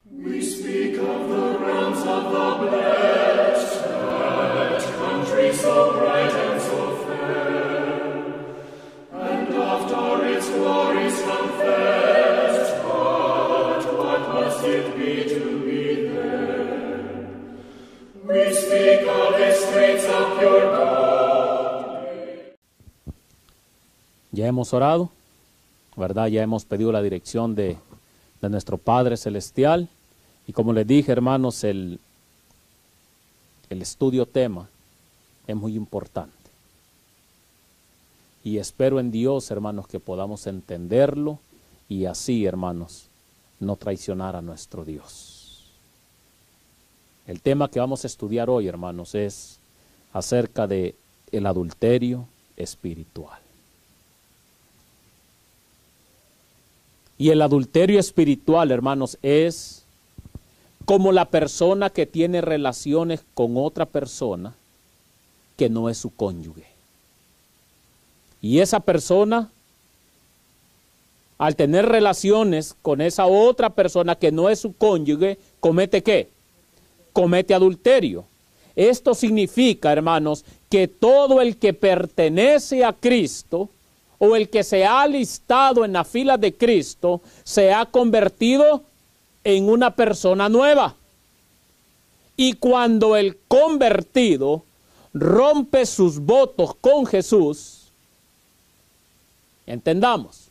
We speak of the realms of the blessed, country so bright and so fair, and after its glories confessed, but what must it be to be there? We speak of the streets of pure gold. Ya hemos orado, ¿verdad? Ya hemos pedido la dirección de nuestro Padre Celestial. Y como les dije, hermanos, el estudio tema es muy importante. Y espero en Dios, hermanos, que podamos entenderlo y así, hermanos, no traicionar a nuestro Dios. El tema que vamos a estudiar hoy, hermanos, es acerca de el adulterio espiritual. Y el adulterio espiritual, hermanos, es como la persona que tiene relaciones con otra persona que no es su cónyuge. Y esa persona, al tener relaciones con esa otra persona que no es su cónyuge, ¿comete qué? Comete adulterio. Esto significa, hermanos, que todo el que pertenece a Cristo o el que se ha alistado en la fila de Cristo se ha convertido en una persona nueva. Y cuando el convertido rompe sus votos con Jesús, entendamos,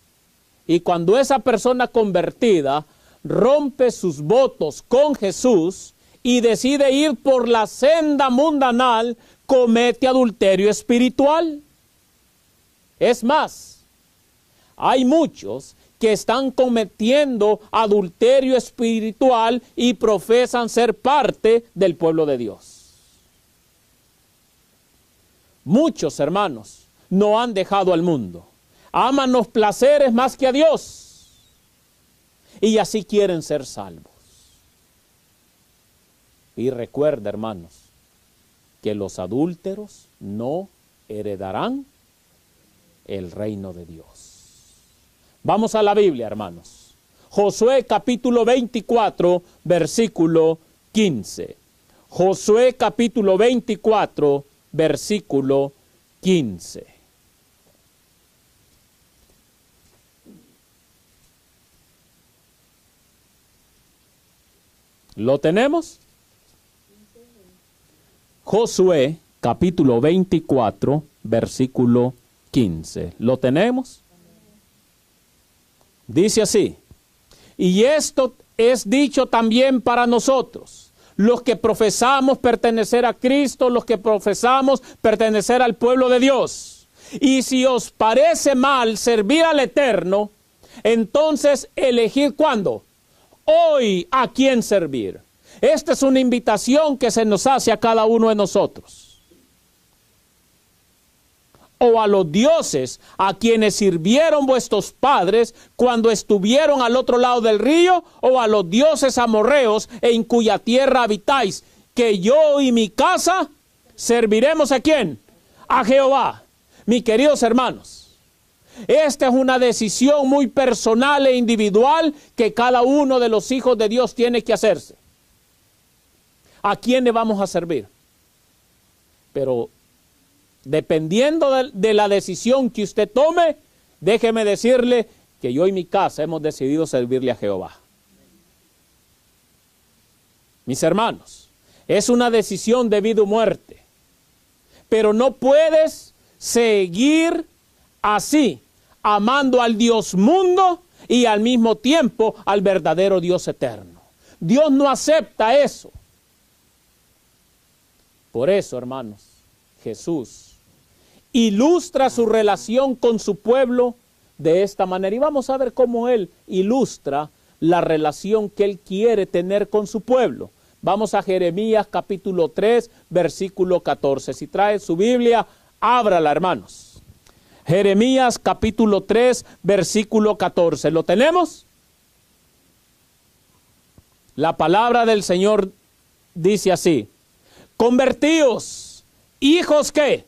y cuando esa persona convertida rompe sus votos con Jesús y decide ir por la senda mundanal, comete adulterio espiritual. Es más, hay muchos que están cometiendo adulterio espiritual y profesan ser parte del pueblo de Dios. Muchos, hermanos, no han dejado al mundo. Aman los placeres más que a Dios. Y así quieren ser salvos. Y recuerda, hermanos, que los adúlteros no heredarán el reino de Dios. Vamos a la Biblia, hermanos. Josué capítulo 24, versículo 15. Josué capítulo 24, versículo 15. ¿Lo tenemos? Josué capítulo 24, versículo 15. ¿Lo tenemos? Dice así: y esto es dicho también para nosotros, los que profesamos pertenecer a Cristo, los que profesamos pertenecer al pueblo de Dios. Y si os parece mal servir al Eterno, entonces elegid ¿cuándo? Hoy a quién servir. Esta es una invitación que se nos hace a cada uno de nosotros. O a los dioses a quienes sirvieron vuestros padres cuando estuvieron al otro lado del río, o a los dioses amorreos en cuya tierra habitáis, que yo y mi casa serviremos ¿a quién? A Jehová. Mis queridos hermanos, esta es una decisión muy personal e individual que cada uno de los hijos de Dios tiene que hacerse. ¿A quién le vamos a servir? Pero dependiendo de la decisión que usted tome, déjeme decirle que yo y mi casa hemos decidido servirle a Jehová. Mis hermanos, es una decisión de vida o muerte. Pero no puedes seguir así, amando al Dios mundo y al mismo tiempo al verdadero Dios eterno. Dios no acepta eso. Por eso, hermanos, Jesús ilustra su relación con su pueblo de esta manera. Y vamos a ver cómo Él ilustra la relación que Él quiere tener con su pueblo. Vamos a Jeremías capítulo 3, versículo 14. Si trae su Biblia, ábrala, hermanos. Jeremías capítulo 3, versículo 14. ¿Lo tenemos? La palabra del Señor dice así: convertíos, hijos ¿qué?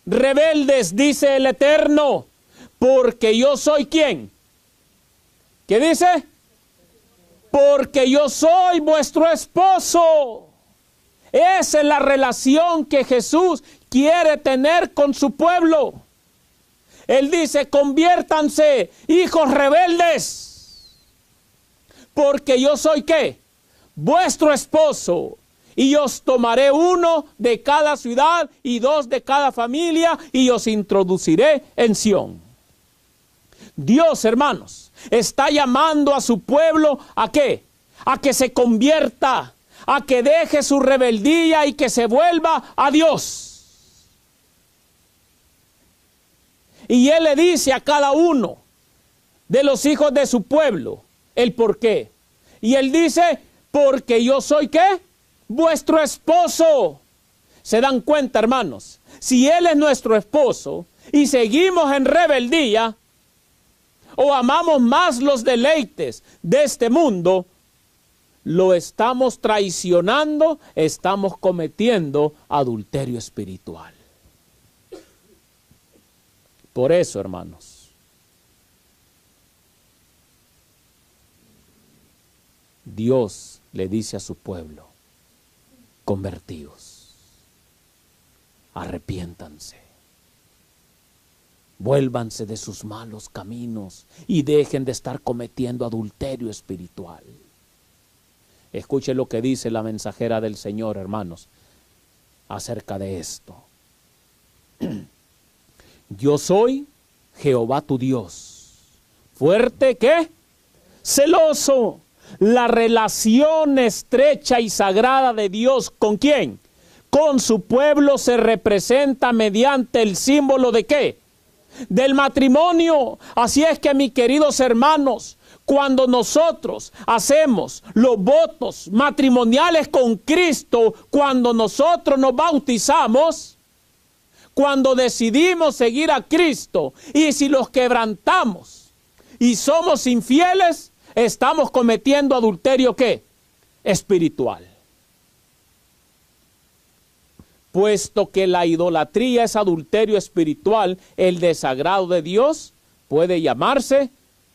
Rebeldes, dice el Eterno, porque yo soy ¿quién? ¿Qué dice? porque yo soy vuestro esposo. Esa es la relación que Jesús quiere tener con su pueblo. Él dice, conviértanse, hijos rebeldes, porque yo soy ¿qué? Vuestro esposo. Y os tomaré uno de cada ciudad y dos de cada familia y os introduciré en Sión. Dios, hermanos, está llamando a su pueblo ¿a qué? A que se convierta, a que deje su rebeldía y que se vuelva a Dios. Y Él le dice a cada uno de los hijos de su pueblo el por qué. Y Él dice, porque yo soy ¿qué? Vuestro esposo. ¿Se dan cuenta, hermanos? Si Él es nuestro esposo y seguimos en rebeldía o amamos más los deleites de este mundo, lo estamos traicionando, estamos cometiendo adulterio espiritual. Por eso, hermanos, Dios le dice a su pueblo, convertíos, arrepiéntanse, vuélvanse de sus malos caminos y dejen de estar cometiendo adulterio espiritual. Escuche lo que dice la mensajera del Señor, hermanos, acerca de esto. Yo soy Jehová tu Dios, fuerte, ¿qué? Celoso. La relación estrecha y sagrada de Dios, ¿con quién? Con su pueblo se representa mediante el símbolo ¿de qué? Del matrimonio. Así es que, mis queridos hermanos, cuando nosotros hacemos los votos matrimoniales con Cristo, cuando nosotros nos bautizamos, cuando decidimos seguir a Cristo, y si los quebrantamos y somos infieles, estamos cometiendo adulterio ¿qué? Espiritual. Puesto que la idolatría es adulterio espiritual, el desagrado de Dios puede llamarse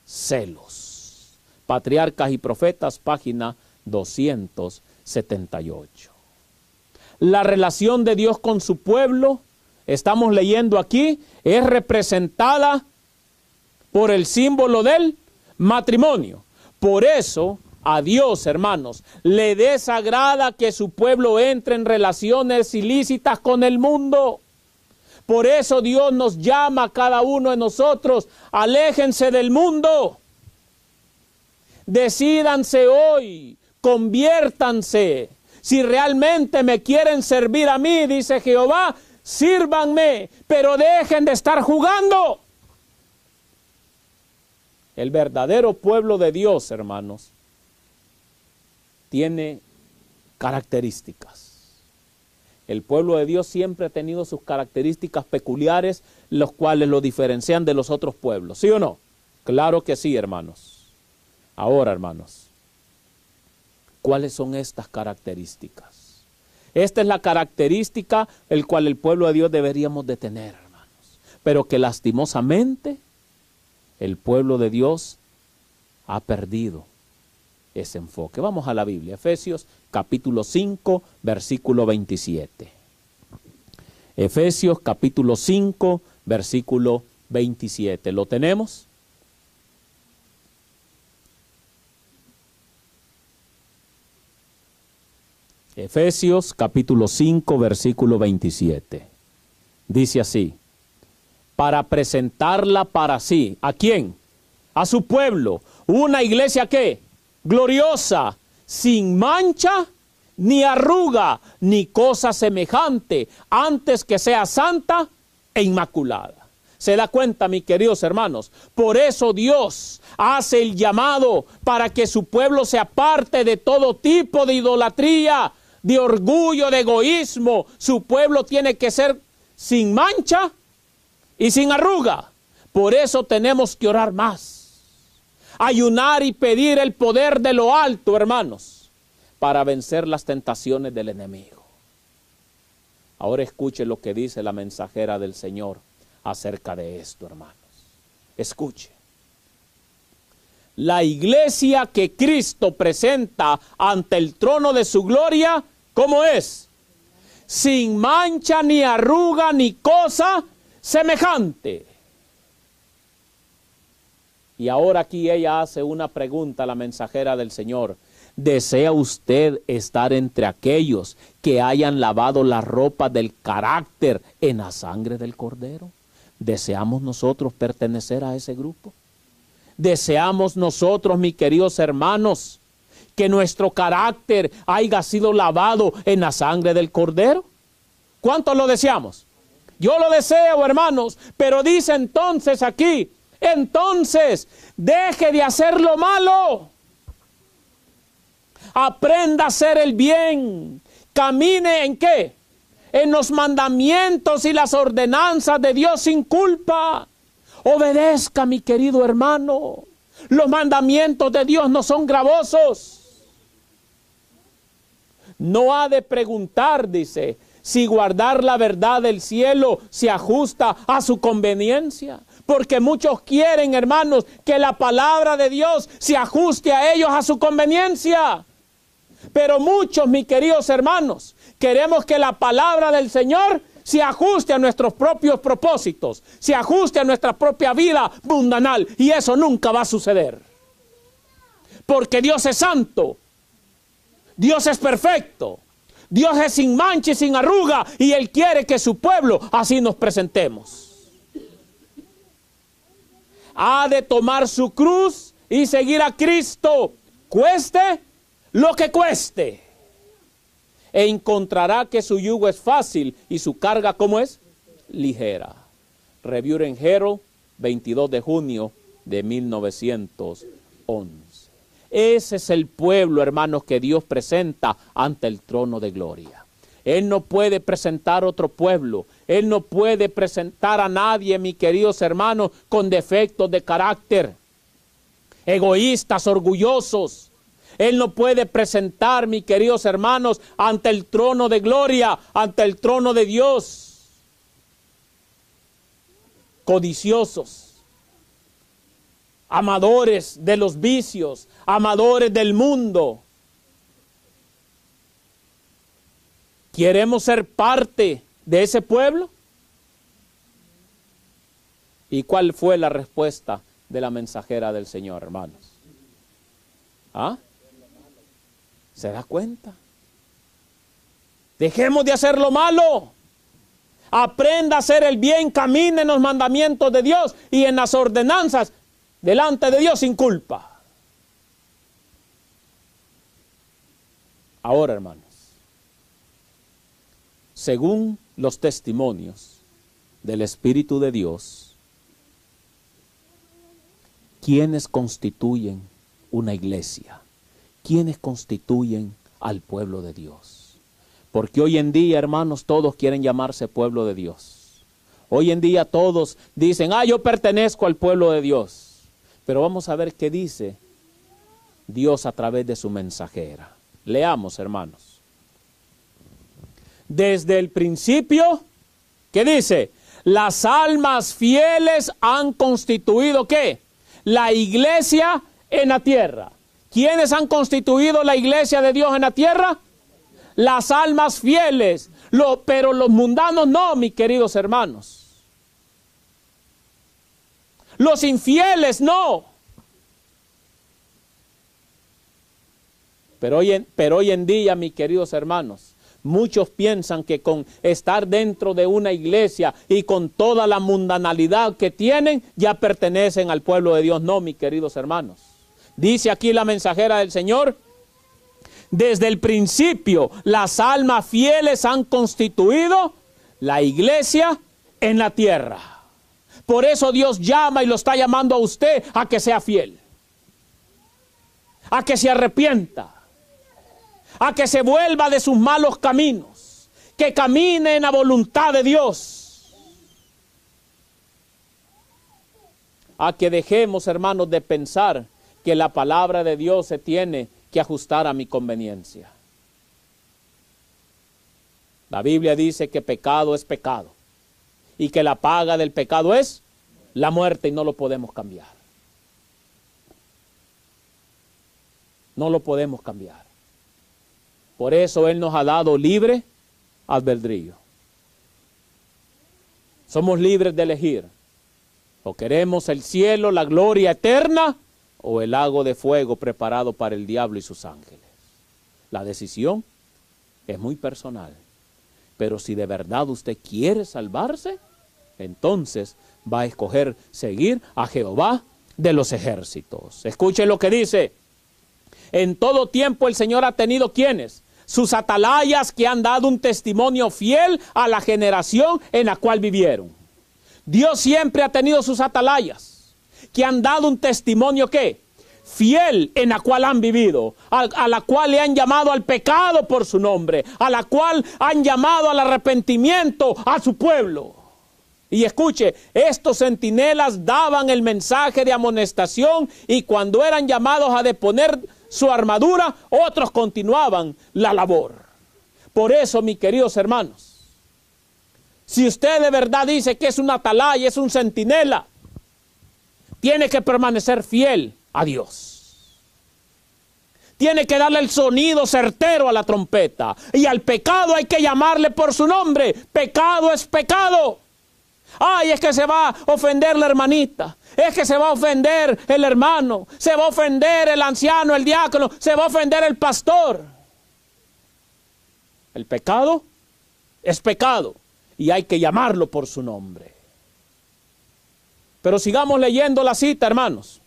celos. Patriarcas y Profetas, página 278. La relación de Dios con su pueblo, estamos leyendo aquí, es representada por el símbolo del matrimonio. Por eso, a Dios, hermanos, le desagrada que su pueblo entre en relaciones ilícitas con el mundo. Por eso Dios nos llama a cada uno de nosotros, aléjense del mundo. Decídanse hoy, conviértanse. Si realmente me quieren servir a mí, dice Jehová, sírvanme, pero dejen de estar jugando. El verdadero pueblo de Dios, hermanos, tiene características. El pueblo de Dios siempre ha tenido sus características peculiares, los cuales lo diferencian de los otros pueblos. ¿Sí o no? Claro que sí, hermanos. Ahora, hermanos, ¿cuáles son estas características? Esta es la característica el cual el pueblo de Dios deberíamos de tener, hermanos. Pero que lastimosamente el pueblo de Dios ha perdido ese enfoque. Vamos a la Biblia, Efesios capítulo 5, versículo 27. Efesios capítulo 5, versículo 27. ¿Lo tenemos? Efesios capítulo 5, versículo 27. Dice así: para presentarla para sí. ¿A quién? A su pueblo. Una iglesia ¿qué? Gloriosa, sin mancha, ni arruga, ni cosa semejante, antes que sea santa e inmaculada. ¿Se da cuenta, mis queridos hermanos? Por eso Dios hace el llamado para que su pueblo se aparte de todo tipo de idolatría, de orgullo, de egoísmo. Su pueblo tiene que ser sin mancha y sin arruga. Por eso tenemos que orar más, ayunar y pedir el poder de lo alto, hermanos, para vencer las tentaciones del enemigo. Ahora escuche lo que dice la mensajera del Señor acerca de esto, hermanos. Escuche. La iglesia que Cristo presenta ante el trono de su gloria, ¿cómo es? Sin mancha, ni arruga, ni cosa semejante. Y ahora aquí ella hace una pregunta a la mensajera del Señor. ¿Desea usted estar entre aquellos que hayan lavado la ropa del carácter en la sangre del Cordero? ¿Deseamos nosotros pertenecer a ese grupo? ¿Deseamos nosotros, mis queridos hermanos, que nuestro carácter haya sido lavado en la sangre del Cordero? ¿Cuántos lo deseamos? Yo lo deseo, hermanos, pero dice entonces aquí, entonces, deje de hacer lo malo. Aprenda a hacer el bien. Camine ¿en qué? En los mandamientos y las ordenanzas de Dios sin culpa. Obedezca, mi querido hermano. Los mandamientos de Dios no son gravosos. No ha de preguntar, dice, si guardar la verdad del cielo se ajusta a su conveniencia. Porque muchos quieren, hermanos, que la palabra de Dios se ajuste a ellos a su conveniencia. Pero muchos, mis queridos hermanos, queremos que la palabra del Señor se ajuste a nuestros propios propósitos, se ajuste a nuestra propia vida mundanal. Y eso nunca va a suceder. Porque Dios es santo, Dios es perfecto, Dios es sin mancha y sin arruga, y Él quiere que su pueblo así nos presentemos. Ha de tomar su cruz y seguir a Cristo, cueste lo que cueste. E encontrará que su yugo es fácil y su carga, ¿cómo es? Ligera. Review en Herald, 22 de junio de 1911. Ese es el pueblo, hermanos, que Dios presenta ante el trono de gloria. Él no puede presentar otro pueblo. Él no puede presentar a nadie, mis queridos hermanos, con defectos de carácter, egoístas, orgullosos. Él no puede presentar, mis queridos hermanos, ante el trono de gloria, ante el trono de Dios, codiciosos, amadores de los vicios, amadores del mundo. ¿Queremos ser parte de ese pueblo? ¿Y cuál fue la respuesta de la mensajera del Señor, hermanos? ¿Ah? ¿Se da cuenta? Dejemos de hacer lo malo. Aprenda a hacer el bien, camine en los mandamientos de Dios y en las ordenanzas delante de Dios sin culpa. Ahora, hermanos, según los testimonios del Espíritu de Dios, ¿quiénes constituyen una iglesia? ¿Quiénes constituyen al pueblo de Dios? Porque hoy en día, hermanos, todos quieren llamarse pueblo de Dios. Hoy en día todos dicen, yo pertenezco al pueblo de Dios. Pero vamos a ver qué dice Dios a través de su mensajera. Leamos, hermanos. Desde el principio, ¿qué dice? Las almas fieles han constituido, ¿qué? La iglesia en la tierra. ¿Quiénes han constituido la iglesia de Dios en la tierra? Las almas fieles. Pero los mundanos no, mis queridos hermanos. Los infieles no. Pero hoy en día, mis queridos hermanos, muchos piensan que con estar dentro de una iglesia y con toda la mundanalidad que tienen, ya pertenecen al pueblo de Dios. No, mis queridos hermanos. Dice aquí la mensajera del Señor, desde el principio las almas fieles han constituido la iglesia en la tierra. Por eso Dios llama y lo está llamando a usted a que sea fiel, a que se arrepienta, a que se vuelva de sus malos caminos, que camine en la voluntad de Dios, a que dejemos, hermanos, de pensar que la palabra de Dios se tiene que ajustar a mi conveniencia. La Biblia dice que pecado es pecado y que la paga del pecado es la muerte y no lo podemos cambiar. No lo podemos cambiar. Por eso Él nos ha dado libre albedrío. Somos libres de elegir. O queremos el cielo, la gloria eterna, o el lago de fuego preparado para el diablo y sus ángeles. La decisión es muy personal. Pero si de verdad usted quiere salvarse, entonces va a escoger seguir a Jehová de los ejércitos. Escuchen lo que dice. En todo tiempo el Señor ha tenido, ¿quiénes? Sus atalayas, que han dado un testimonio fiel a la generación en la cual vivieron. Dios siempre ha tenido sus atalayas, que han dado un testimonio, ¿qué? Fiel en la cual han vivido, a la cual le han llamado al pecado por su nombre, a la cual han llamado al arrepentimiento a su pueblo. Y escuche, estos centinelas daban el mensaje de amonestación, y cuando eran llamados a deponer su armadura, otros continuaban la labor. Por eso, mis queridos hermanos, si usted de verdad dice que es un atalaya, es un centinela, tiene que permanecer fiel a Dios. Tiene que darle el sonido certero a la trompeta. Y al pecado hay que llamarle por su nombre. Pecado es pecado. Ay, es que se va a ofender la hermanita. Es que se va a ofender el hermano. Se va a ofender el anciano, el diácono. Se va a ofender el pastor. El pecado es pecado. Y hay que llamarlo por su nombre. Pero sigamos leyendo la cita, hermanos.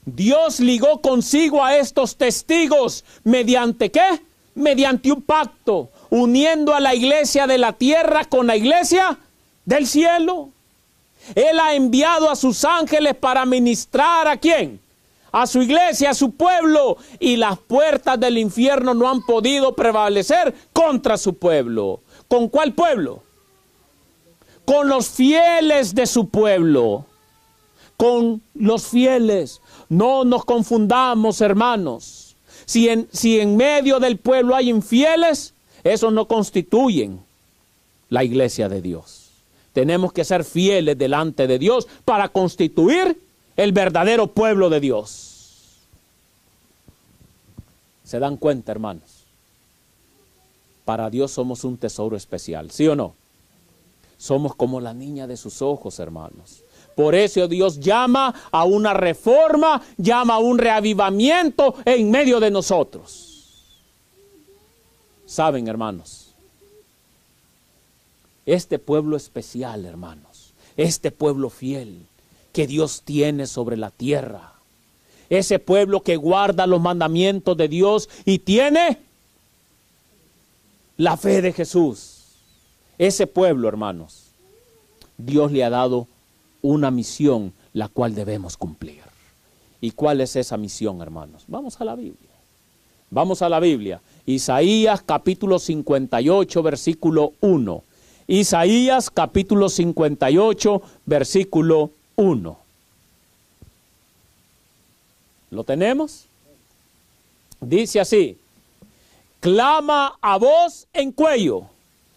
Dios ligó consigo a estos testigos, ¿mediante qué? Mediante un pacto, uniendo a la iglesia de la tierra con la iglesia del cielo. Él ha enviado a sus ángeles para ministrar ¿a quién? A su iglesia, a su pueblo, y las puertas del infierno no han podido prevalecer contra su pueblo. ¿Con cuál pueblo? Con los fieles de su pueblo. Con los fieles. No nos confundamos, hermanos. Si en medio del pueblo hay infieles, esos no constituyen la iglesia de Dios. Tenemos que ser fieles delante de Dios para constituir el verdadero pueblo de Dios. ¿Se dan cuenta, hermanos? Para Dios somos un tesoro especial, ¿sí o no? Somos como la niña de sus ojos, hermanos. Por eso Dios llama a una reforma, llama a un reavivamiento en medio de nosotros. ¿Saben, hermanos? Este pueblo especial, hermanos, este pueblo fiel que Dios tiene sobre la tierra, ese pueblo que guarda los mandamientos de Dios y tiene la fe de Jesús, ese pueblo, hermanos, Dios le ha dado una misión la cual debemos cumplir. ¿Y cuál es esa misión, hermanos? Vamos a la Biblia. Vamos a la Biblia. Isaías capítulo 58, versículo 1. Isaías capítulo 58, versículo 1. ¿Lo tenemos? Dice así: clama a voz en cuello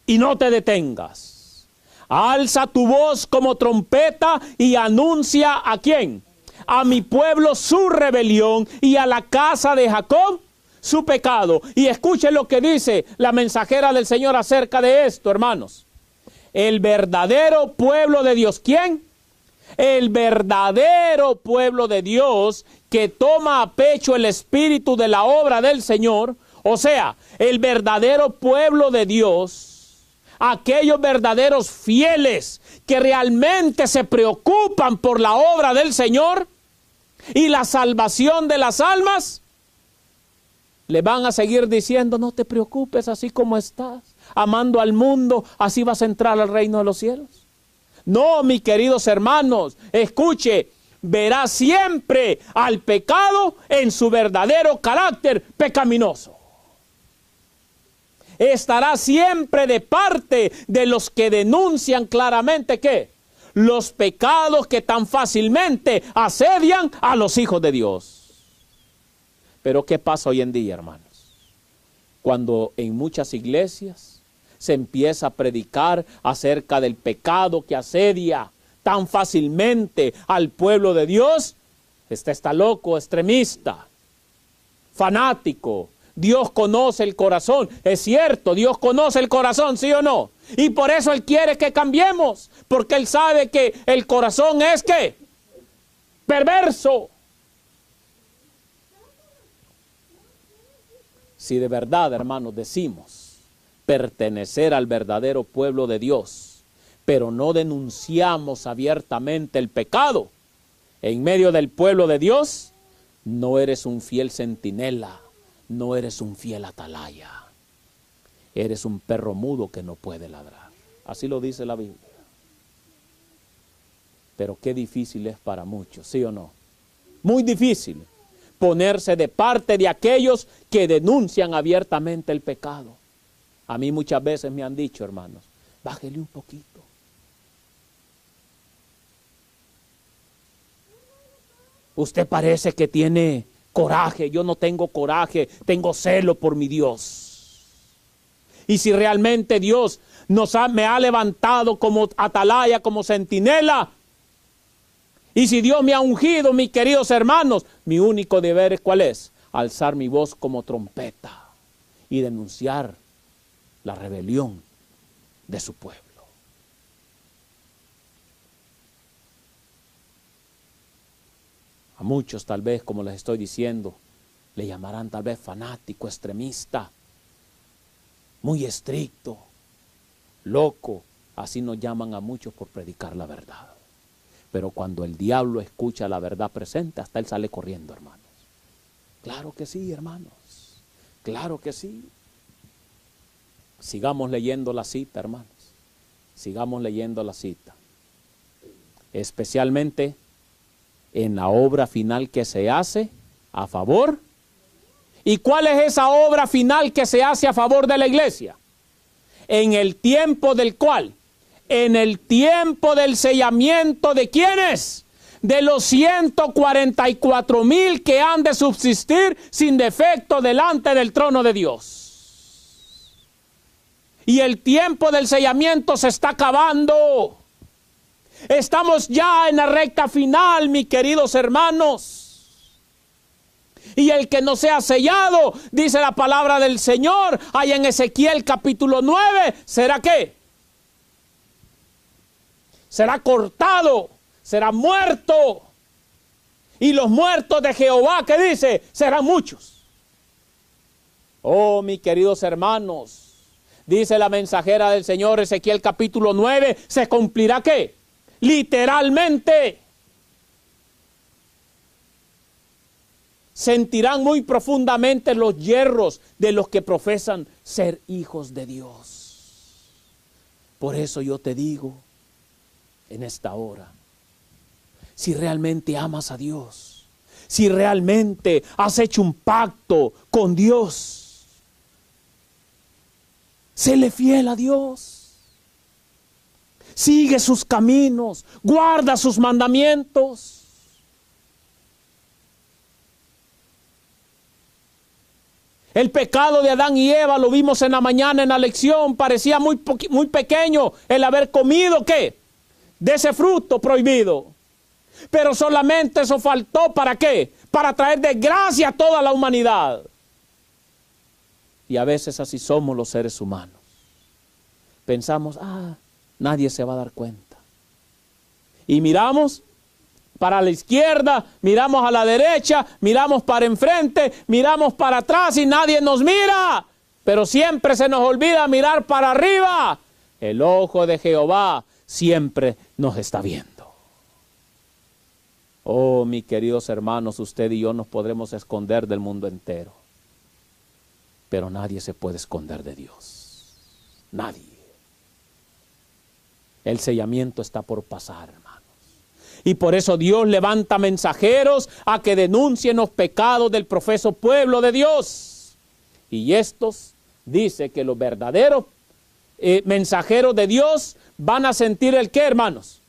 y no te detengas. Alza tu voz como trompeta y anuncia ¿a quién? A mi pueblo su rebelión y a la casa de Jacob su pecado. Y escuchen lo que dice la mensajera del Señor acerca de esto, hermanos. El verdadero pueblo de Dios, ¿quién? El verdadero pueblo de Dios que toma a pecho el espíritu de la obra del Señor, o sea, el verdadero pueblo de Dios, aquellos verdaderos fieles que realmente se preocupan por la obra del Señor y la salvación de las almas, le van a seguir diciendo: no te preocupes, así como estás, amando al mundo, así vas a entrar al reino de los cielos. No, mis queridos hermanos, escuche, verá siempre al pecado en su verdadero carácter pecaminoso. Estará siempre de parte de los que denuncian claramente ¿qué? Los pecados que tan fácilmente asedian a los hijos de Dios. Pero ¿qué pasa hoy en día, hermanos? Cuando en muchas iglesias se empieza a predicar acerca del pecado que asedia tan fácilmente al pueblo de Dios, está loco, extremista. fanático. Dios conoce el corazón. Es cierto, Dios conoce el corazón, ¿sí o no? Y por eso Él quiere que cambiemos. Porque Él sabe que el corazón es ¿qué? Perverso. Si de verdad, hermanos, decimos pertenecer al verdadero pueblo de Dios, pero no denunciamos abiertamente el pecado en medio del pueblo de Dios, no eres un fiel centinela, no eres un fiel atalaya. Eres un perro mudo que no puede ladrar. Así lo dice la Biblia. Pero qué difícil es para muchos, ¿sí o no? Muy difícil ponerse de parte de aquellos que denuncian abiertamente el pecado. A mí muchas veces me han dicho, hermanos, bájele un poquito. Usted parece que tiene coraje. Yo no tengo coraje, tengo celo por mi Dios. Y si realmente Dios me ha levantado como atalaya, como centinela, y si Dios me ha ungido, mis queridos hermanos, mi único deber, ¿cuál es? Alzar mi voz como trompeta y denunciar la rebelión de su pueblo. A muchos tal vez, como les estoy diciendo, le llamarán tal vez fanático, extremista, muy estricto, loco. Así nos llaman a muchos por predicar la verdad. Pero cuando el diablo escucha la verdad presente, hasta él sale corriendo, hermanos. Claro que sí, hermanos. Claro que sí. Sigamos leyendo la cita, hermanos. Sigamos leyendo la cita. Especialmente en la obra final que se hace a favor. ¿Y cuál es esa obra final que se hace a favor de la iglesia? En el tiempo del cual, en el tiempo del sellamiento de ¿quiénes? De los 144,000 que han de subsistir sin defecto delante del trono de Dios. Y el tiempo del sellamiento se está acabando. Estamos ya en la recta final, mis queridos hermanos. Y el que no sea sellado, dice la palabra del Señor, ahí en Ezequiel capítulo 9, ¿será qué? Será cortado, será muerto. Y los muertos de Jehová, ¿qué dice? Serán muchos. Oh, mis queridos hermanos, dice la mensajera del Señor, Ezequiel capítulo 9, ¿se cumplirá qué? Literalmente. Sentirán muy profundamente los yerros de los que profesan ser hijos de Dios. Por eso yo te digo en esta hora, si realmente amas a Dios, si realmente has hecho un pacto con Dios, séle fiel a Dios. Sigue sus caminos, guarda sus mandamientos. El pecado de Adán y Eva, lo vimos en la mañana en la lección, parecía muy pequeño el haber comido, ¿qué? De ese fruto prohibido. Pero solamente eso faltó, ¿para qué? Para traer desgracia a toda la humanidad. Y a veces así somos los seres humanos. Pensamos, nadie se va a dar cuenta. Y miramos para la izquierda, miramos a la derecha, miramos para enfrente, miramos para atrás y nadie nos mira. Pero siempre se nos olvida mirar para arriba. El ojo de Jehová siempre nos está viendo. Oh, mis queridos hermanos, usted y yo nos podremos esconder del mundo entero. Pero nadie se puede esconder de Dios. Nadie. El sellamiento está por pasar, hermanos. Y por eso Dios levanta mensajeros a que denuncien los pecados del profeso pueblo de Dios. Y estos, dice que los verdaderos mensajeros de Dios van a sentir el qué, hermanos.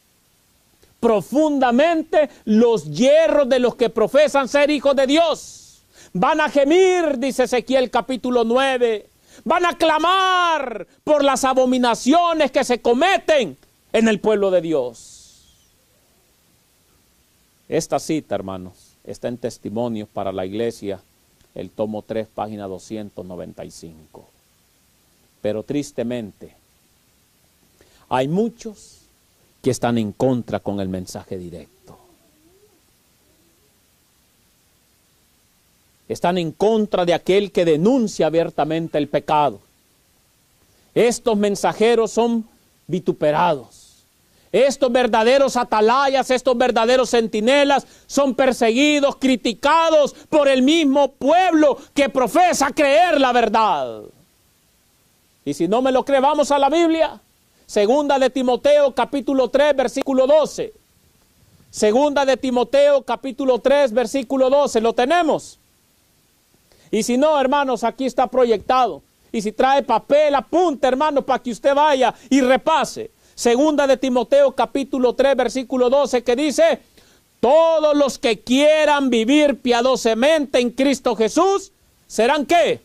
Profundamente los yerros de los que profesan ser hijos de Dios. Van a gemir, dice Ezequiel capítulo 9. Van a clamar por las abominaciones que se cometen en el pueblo de Dios. Esta cita, hermanos, está en Testimonios para la Iglesia, el tomo 3, página 295. Pero tristemente, hay muchos que están en contra con el mensaje directo. Están en contra de aquel que denuncia abiertamente el pecado. Estos mensajeros son vituperados. Estos verdaderos atalayas, estos verdaderos centinelas son perseguidos, criticados por el mismo pueblo que profesa creer la verdad. Y si no me lo cree, vamos a la Biblia. Segunda de Timoteo, capítulo 3, versículo 12. Segunda de Timoteo, capítulo 3, versículo 12. ¿Lo tenemos? Y si no, hermanos, aquí está proyectado. Y si trae papel, apunte, hermanos, para que usted vaya y repase. Segunda de Timoteo, capítulo 3, versículo 12, que dice: todos los que quieran vivir piadosamente en Cristo Jesús, ¿serán qué?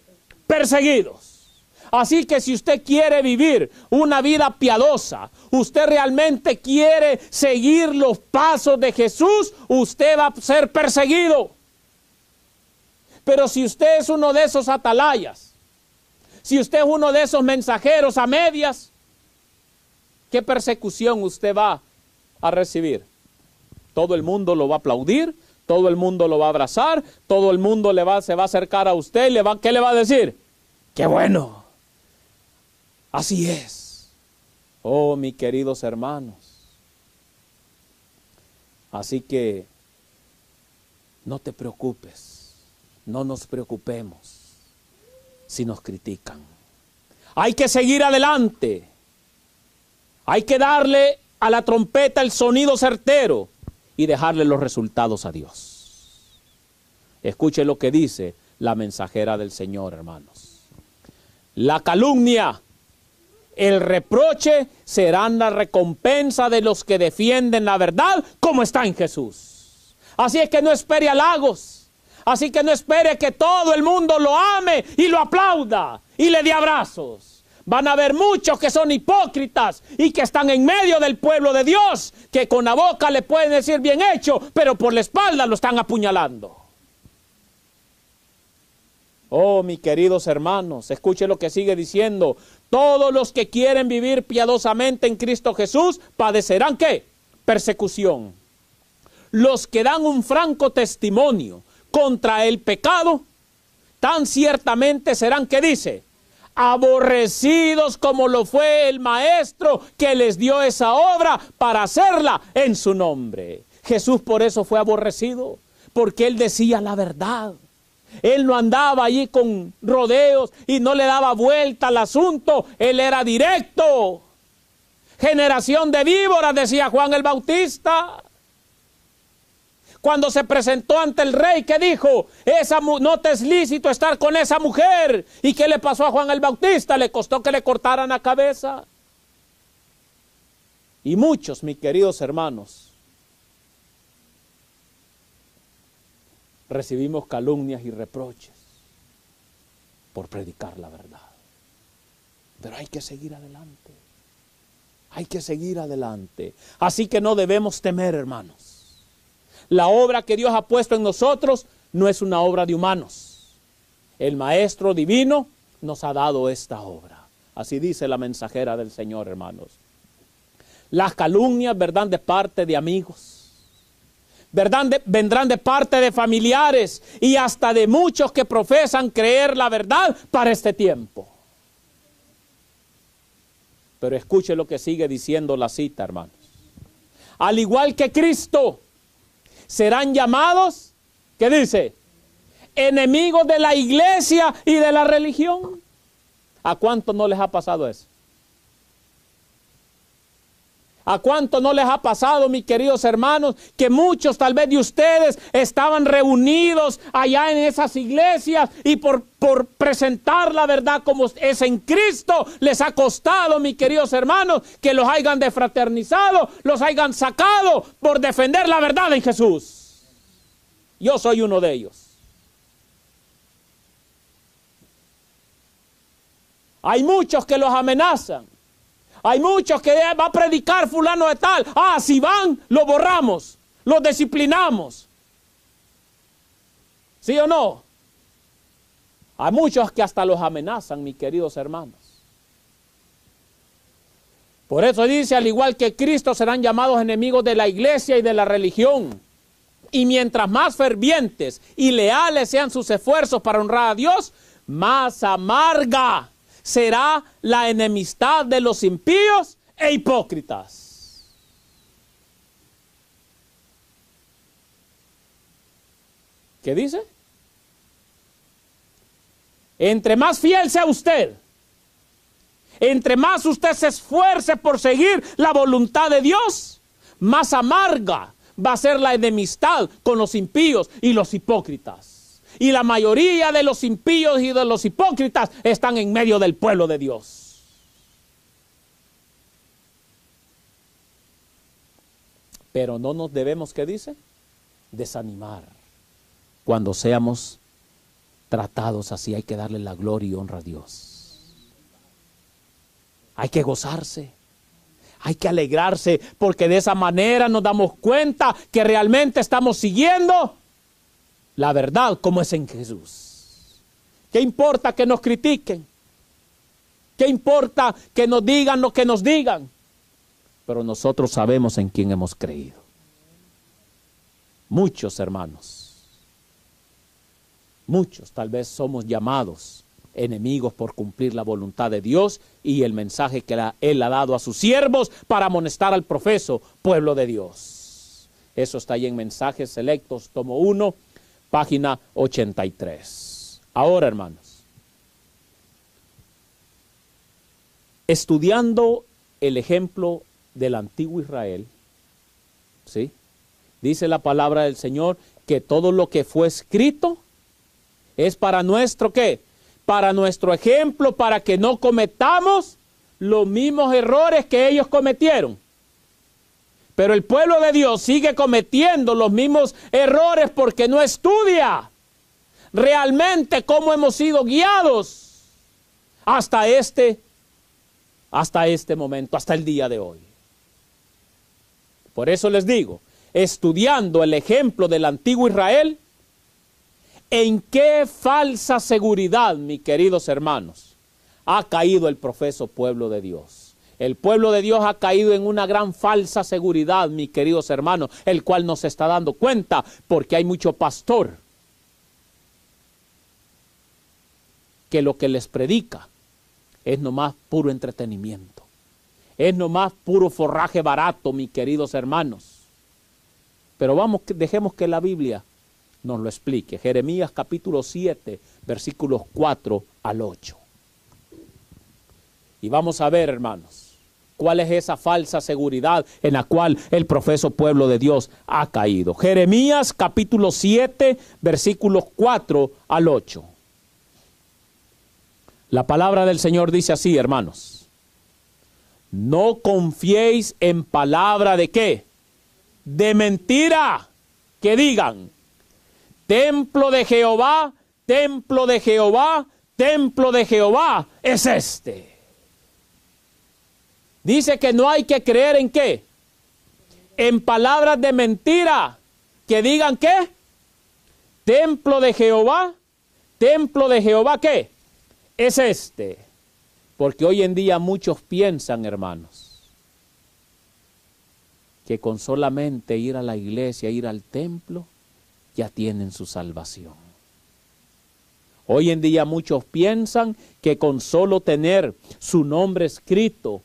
Perseguidos. Así que si usted quiere vivir una vida piadosa, usted realmente quiere seguir los pasos de Jesús, usted va a ser perseguido. Pero si usted es uno de esos atalayas, si usted es uno de esos mensajeros a medias, ¿qué persecución usted va a recibir? Todo el mundo lo va a aplaudir, todo el mundo lo va a abrazar, todo el mundo se va a acercar a usted y ¿qué le va a decir? ¡Qué bueno! Así es. Oh, mis queridos hermanos. Así que no te preocupes, no nos preocupemos si nos critican. Hay que seguir adelante. Hay que darle a la trompeta el sonido certero y dejarle los resultados a Dios. Escuche lo que dice la mensajera del Señor, hermanos. La calumnia, el reproche serán la recompensa de los que defienden la verdad como está en Jesús. Así es que no espere halagos. Así que no espere que todo el mundo lo ame y lo aplauda y le dé abrazos. Van a haber muchos que son hipócritas y que están en medio del pueblo de Dios, que con la boca le pueden decir bien hecho, pero por la espalda lo están apuñalando. Oh, mis queridos hermanos, escuche lo que sigue diciendo. Todos los que quieren vivir piadosamente en Cristo Jesús padecerán ¿qué? Persecución. Los que dan un franco testimonio contra el pecado, tan ciertamente serán, ¿qué dice? Aborrecidos como lo fue el maestro que les dio esa obra para hacerla en su nombre. Jesús por eso fue aborrecido, porque él decía la verdad. Él no andaba allí con rodeos y no le daba vuelta al asunto. Él era directo. Generación de víboras, decía Juan el Bautista. Cuando se presentó ante el rey, ¿qué dijo? No te es lícito estar con esa mujer. ¿Y qué le pasó a Juan el Bautista? Le costó que le cortaran la cabeza. Y muchos, mis queridos hermanos, recibimos calumnias y reproches por predicar la verdad. Pero hay que seguir adelante. Hay que seguir adelante. Así que no debemos temer, hermanos. La obra que Dios ha puesto en nosotros no es una obra de humanos. El Maestro Divino nos ha dado esta obra. Así dice la mensajera del Señor, hermanos. Las calumnias vendrán de parte de amigos. Vendrán de parte de familiares y hasta de muchos que profesan creer la verdad para este tiempo. Pero escuche lo que sigue diciendo la cita, hermanos. Al igual que Cristo, serán llamados, ¿qué dice? Enemigos de la iglesia y de la religión. ¿A cuánto no les ha pasado eso? ¿A cuánto no les ha pasado, mis queridos hermanos, que muchos tal vez de ustedes estaban reunidos allá en esas iglesias y por presentar la verdad como es en Cristo, les ha costado, mis queridos hermanos, que los hayan defraternizado, los hayan sacado por defender la verdad en Jesús? Yo soy uno de ellos. Hay muchos que los amenazan. Hay muchos que va a predicar fulano de tal. Ah, si van, lo borramos, los disciplinamos. ¿Sí o no? Hay muchos que hasta los amenazan, mis queridos hermanos. Por eso dice, al igual que Cristo, serán llamados enemigos de la iglesia y de la religión. Y mientras más fervientes y leales sean sus esfuerzos para honrar a Dios, más amarga será la enemistad de los impíos e hipócritas. ¿Qué dice? Entre más fiel sea usted, entre más usted se esfuerce por seguir la voluntad de Dios, más amarga va a ser la enemistad con los impíos y los hipócritas. Y la mayoría de los impíos y de los hipócritas están en medio del pueblo de Dios. Pero no nos debemos, ¿qué dice? Desanimar. Cuando seamos tratados así, hay que darle la gloria y honra a Dios. Hay que gozarse. Hay que alegrarse, porque de esa manera nos damos cuenta que realmente estamos siguiendo la verdad como es en Jesús. ¿Qué importa que nos critiquen? ¿Qué importa que nos digan lo que nos digan? Pero nosotros sabemos en quién hemos creído. Muchos hermanos, muchos tal vez somos llamados enemigos por cumplir la voluntad de Dios y el mensaje que Él ha dado a sus siervos para amonestar al profeso pueblo de Dios. Eso está ahí en Mensajes Selectos, tomo 1, página 83. Ahora, hermanos, estudiando el ejemplo del antiguo Israel, ¿sí? Dice la palabra del Señor que todo lo que fue escrito es para nuestro, ¿qué? Para nuestro ejemplo, para que no cometamos los mismos errores que ellos cometieron. Pero el pueblo de Dios sigue cometiendo los mismos errores porque no estudia realmente cómo hemos sido guiados hasta este momento, hasta el día de hoy. Por eso les digo, estudiando el ejemplo del antiguo Israel, ¿en qué falsa seguridad, mis queridos hermanos, ha caído el profeso pueblo de Dios? El pueblo de Dios ha caído en una gran falsa seguridad, mis queridos hermanos, el cual no se está dando cuenta porque hay mucho pastor que lo que les predica es nomás puro entretenimiento. Es nomás puro forraje barato, mis queridos hermanos. Pero dejemos que la Biblia nos lo explique. Jeremías capítulo 7, versículos 4 al 8. Y vamos a ver, hermanos, cuál es esa falsa seguridad en la cual el profeso pueblo de Dios ha caído. Jeremías capítulo 7, versículos 4 al 8. La palabra del Señor dice así, hermanos. No confiéis en palabra de ¿qué? De mentira, que digan: templo de Jehová, templo de Jehová, templo de Jehová es este. Dice que no hay que creer en ¿qué? En palabras de mentira, que digan ¿qué? Templo de Jehová, ¿qué? Es este. Porque hoy en día muchos piensan, hermanos, que con solamente ir a la iglesia, ir al templo, ya tienen su salvación. Hoy en día muchos piensan que con solo tener su nombre escrito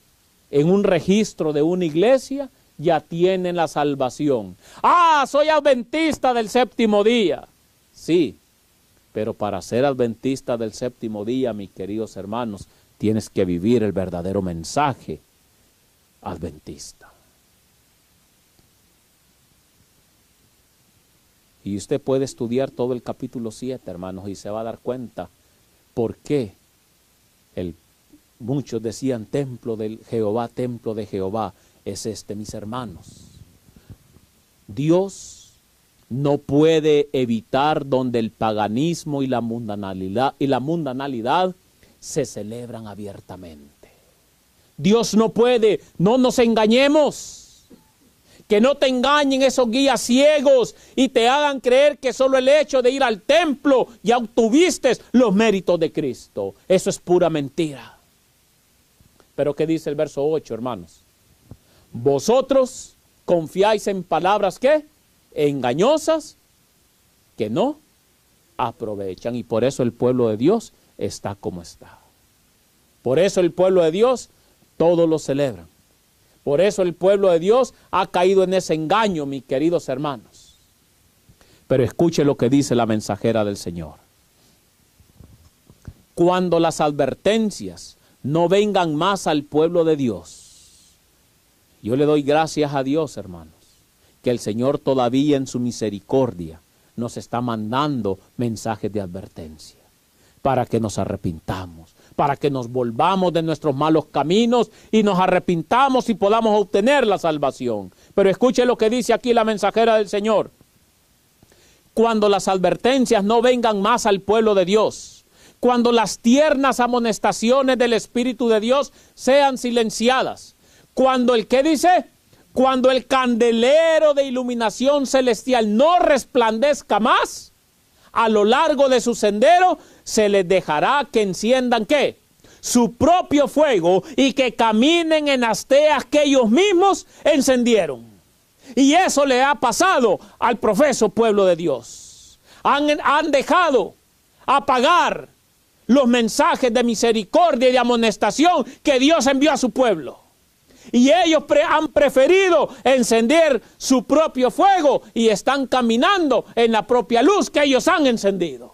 en un registro de una iglesia, ya tienen la salvación. ¡Ah, soy adventista del séptimo día! Sí, pero para ser adventista del séptimo día, mis queridos hermanos, tienes que vivir el verdadero mensaje adventista. Y usted puede estudiar todo el capítulo 7, hermanos, y se va a dar cuenta por qué muchos decían templo de Jehová es este, mis hermanos. Dios no puede evitar donde el paganismo y la mundanalidad se celebran abiertamente. Dios no puede, no nos engañemos, Que no te engañen esos guías ciegos y te hagan creer que solo el hecho de ir al templo ya obtuviste los méritos de Cristo. Eso es pura mentira. Pero ¿qué dice el verso 8, hermanos? Vosotros confiáis en palabras, ¿qué? Engañosas, que no aprovechan. Y por eso el pueblo de Dios está como está. Por eso el pueblo de Dios todos lo celebran. Por eso el pueblo de Dios ha caído en ese engaño, mis queridos hermanos. Pero escuche lo que dice la mensajera del Señor. Cuando las advertencias no vengan más al pueblo de Dios, yo le doy gracias a Dios, hermanos, que el Señor todavía en su misericordia nos está mandando mensajes de advertencia para que nos arrepintamos, para que nos volvamos de nuestros malos caminos y nos arrepintamos y podamos obtener la salvación. Pero escuche lo que dice aquí la mensajera del Señor. Cuando las advertencias no vengan más al pueblo de Dios, cuando las tiernas amonestaciones del Espíritu de Dios sean silenciadas, cuando el, ¿qué dice? Cuando el candelero de iluminación celestial no resplandezca más, a lo largo de su sendero se les dejará que enciendan, ¿qué? Su propio fuego y que caminen en las teas que ellos mismos encendieron. Y eso le ha pasado al profeso pueblo de Dios. Han dejado apagar los mensajes de misericordia y de amonestación que Dios envió a su pueblo. Y ellos han preferido encender su propio fuego y están caminando en la propia luz que ellos han encendido.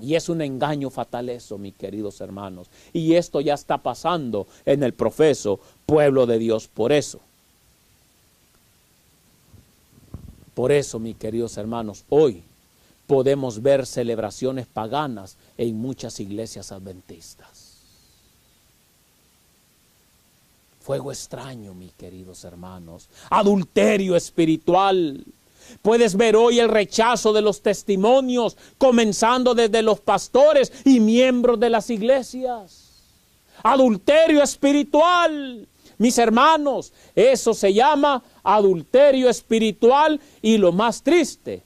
Y es un engaño fatal eso, mis queridos hermanos. Y esto ya está pasando en el profeso pueblo de Dios. Por eso, mis queridos hermanos, hoy podemos ver celebraciones paganas en muchas iglesias adventistas. Fuego extraño, mis queridos hermanos. Adulterio espiritual. Puedes ver hoy el rechazo de los testimonios, comenzando desde los pastores y miembros de las iglesias. Adulterio espiritual. Mis hermanos, eso se llama adulterio espiritual, y lo más triste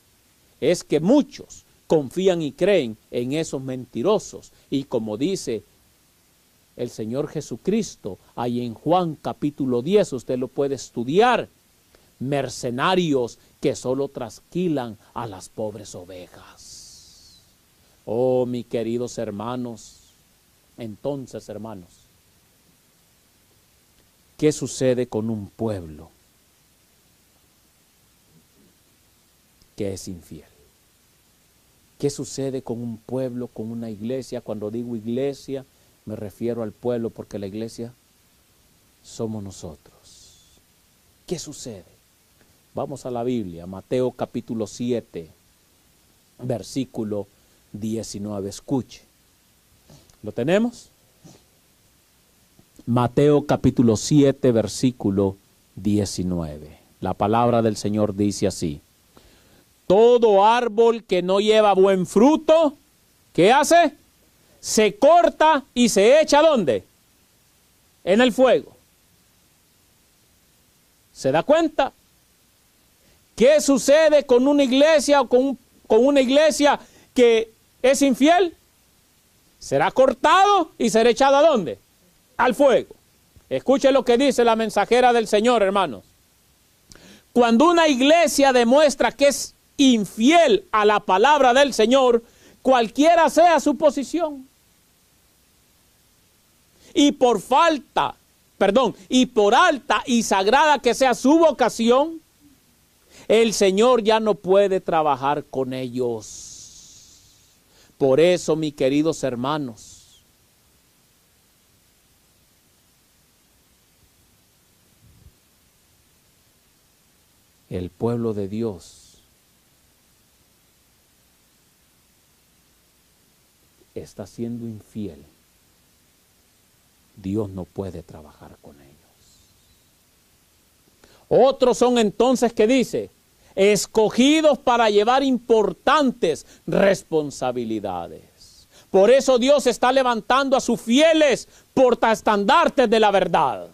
es que muchos confían y creen en esos mentirosos. Y como dice el Señor Jesucristo, ahí en Juan capítulo 10, usted lo puede estudiar, mercenarios que solo trasquilan a las pobres ovejas. Oh, mis queridos hermanos, entonces, hermanos, ¿qué sucede con un pueblo que es infiel? ¿Qué sucede con un pueblo, con una iglesia? Cuando digo iglesia, me refiero al pueblo, porque la iglesia somos nosotros. ¿Qué sucede? Vamos a la Biblia, Mateo capítulo 7, versículo 19. Escuche. ¿Lo tenemos? Mateo capítulo 7, versículo 19. La palabra del Señor dice así: todo árbol que no lleva buen fruto, ¿qué hace? Se corta y se echa, ¿dónde? En el fuego. ¿Se da cuenta? ¿Qué sucede con una iglesia o con una iglesia que es infiel? Será cortado y será echado ¿a dónde? Al fuego. Escuche lo que dice la mensajera del Señor, hermanos. Cuando una iglesia demuestra que es infiel a la palabra del Señor, cualquiera sea su posición, y por alta y sagrada que sea su vocación, el Señor ya no puede trabajar con ellos. Por eso, mis queridos hermanos, el pueblo de Dios está siendo infiel. Dios no puede trabajar con ellos. Otros son entonces, que dice, escogidos para llevar importantes responsabilidades. Por eso Dios está levantando a sus fieles portaestandartes de la verdad,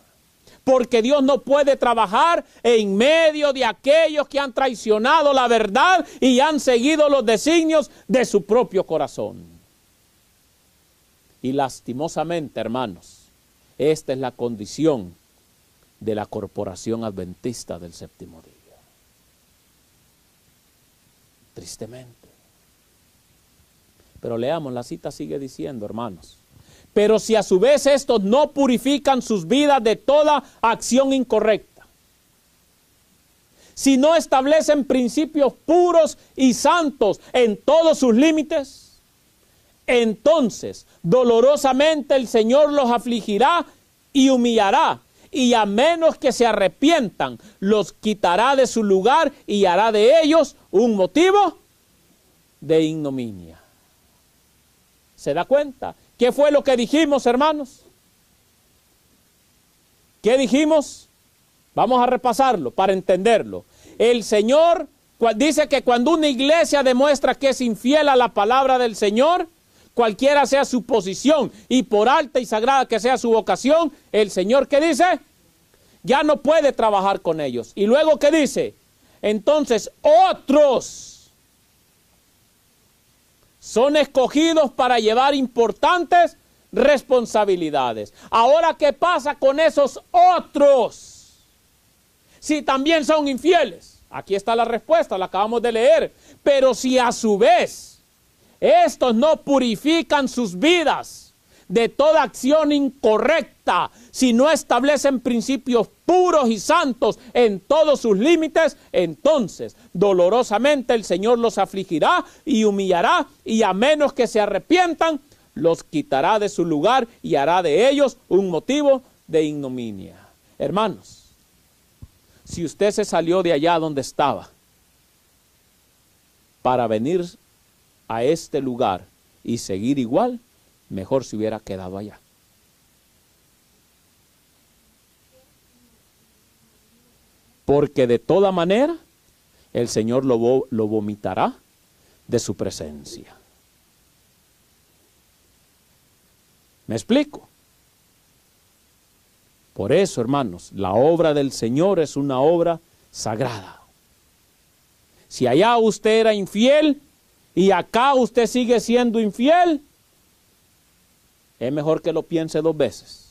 porque Dios no puede trabajar en medio de aquellos que han traicionado la verdad y han seguido los designios de su propio corazón. Y lastimosamente, hermanos, esta es la condición de la Corporación Adventista del Séptimo Día. Tristemente. Pero leamos, la cita sigue diciendo, hermanos. Pero si a su vez estos no purifican sus vidas de toda acción incorrecta, si no establecen principios puros y santos en todos sus límites, entonces dolorosamente el Señor los afligirá y humillará, y a menos que se arrepientan, los quitará de su lugar y hará de ellos un motivo de ignominia. ¿Se da cuenta? ¿Qué fue lo que dijimos, hermanos? ¿Qué dijimos? Vamos a repasarlo para entenderlo. El Señor dice que cuando una iglesia demuestra que es infiel a la palabra del Señor, cualquiera sea su posición y por alta y sagrada que sea su vocación, el Señor, ¿qué dice? Ya no puede trabajar con ellos. Y luego, ¿qué dice? Entonces, otros son escogidos para llevar importantes responsabilidades. Ahora, ¿qué pasa con esos otros? Si también son infieles. Aquí está la respuesta, la acabamos de leer. Pero si a su vez estos no purifican sus vidas de toda acción incorrecta, si no establecen principios puros y santos en todos sus límites, entonces dolorosamente el Señor los afligirá y humillará, y a menos que se arrepientan, los quitará de su lugar y hará de ellos un motivo de ignominia. Hermanos, si usted se salió de allá donde estaba para venir a este lugar y seguir igual, mejor se hubiera quedado allá. Porque de toda manera el Señor lo vomitará de su presencia. ¿Me explico? Por eso, hermanos, la obra del Señor es una obra sagrada. Si allá usted era infiel y acá usted sigue siendo infiel, es mejor que lo piense dos veces.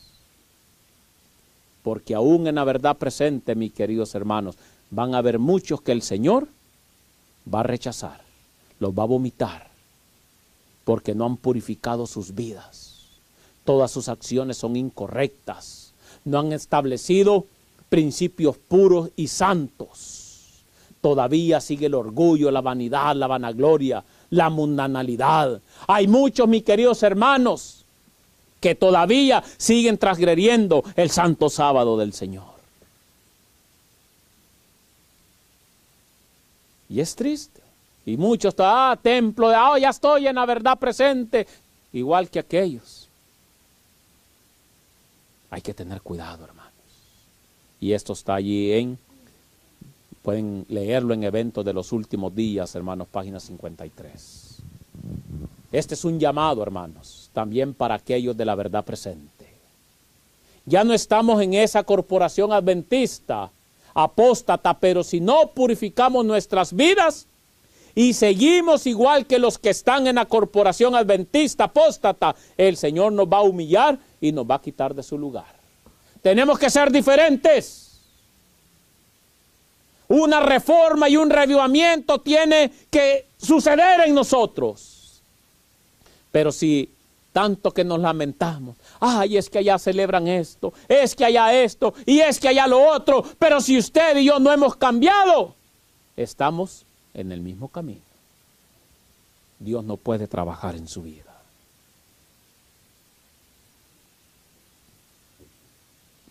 Porque aún en la verdad presente, mis queridos hermanos, van a haber muchos que el Señor va a rechazar, los va a vomitar, porque no han purificado sus vidas. Todas sus acciones son incorrectas, no han establecido principios puros y santos. Todavía sigue el orgullo, la vanidad, la vanagloria, la mundanalidad. Hay muchos, mis queridos hermanos, que todavía siguen transgrediendo el santo sábado del Señor. Y es triste. Y muchos, templo, ya estoy en la verdad presente, igual que aquellos. Hay que tener cuidado, hermanos. Y esto está allí pueden leerlo en Eventos de los Últimos Días, hermanos, página 53. Este es un llamado, hermanos, también para aquellos de la verdad presente. Ya no estamos en esa corporación adventista, apóstata, pero si no purificamos nuestras vidas y seguimos igual que los que están en la corporación adventista, apóstata, el Señor nos va a humillar y nos va a quitar de su lugar. Tenemos que ser diferentes. Una reforma y un reavivamiento tiene que suceder en nosotros. Pero si tanto que nos lamentamos, ay, es que allá celebran esto, es que allá esto, y es que allá lo otro, pero si usted y yo no hemos cambiado, estamos en el mismo camino. Dios no puede trabajar en su vida.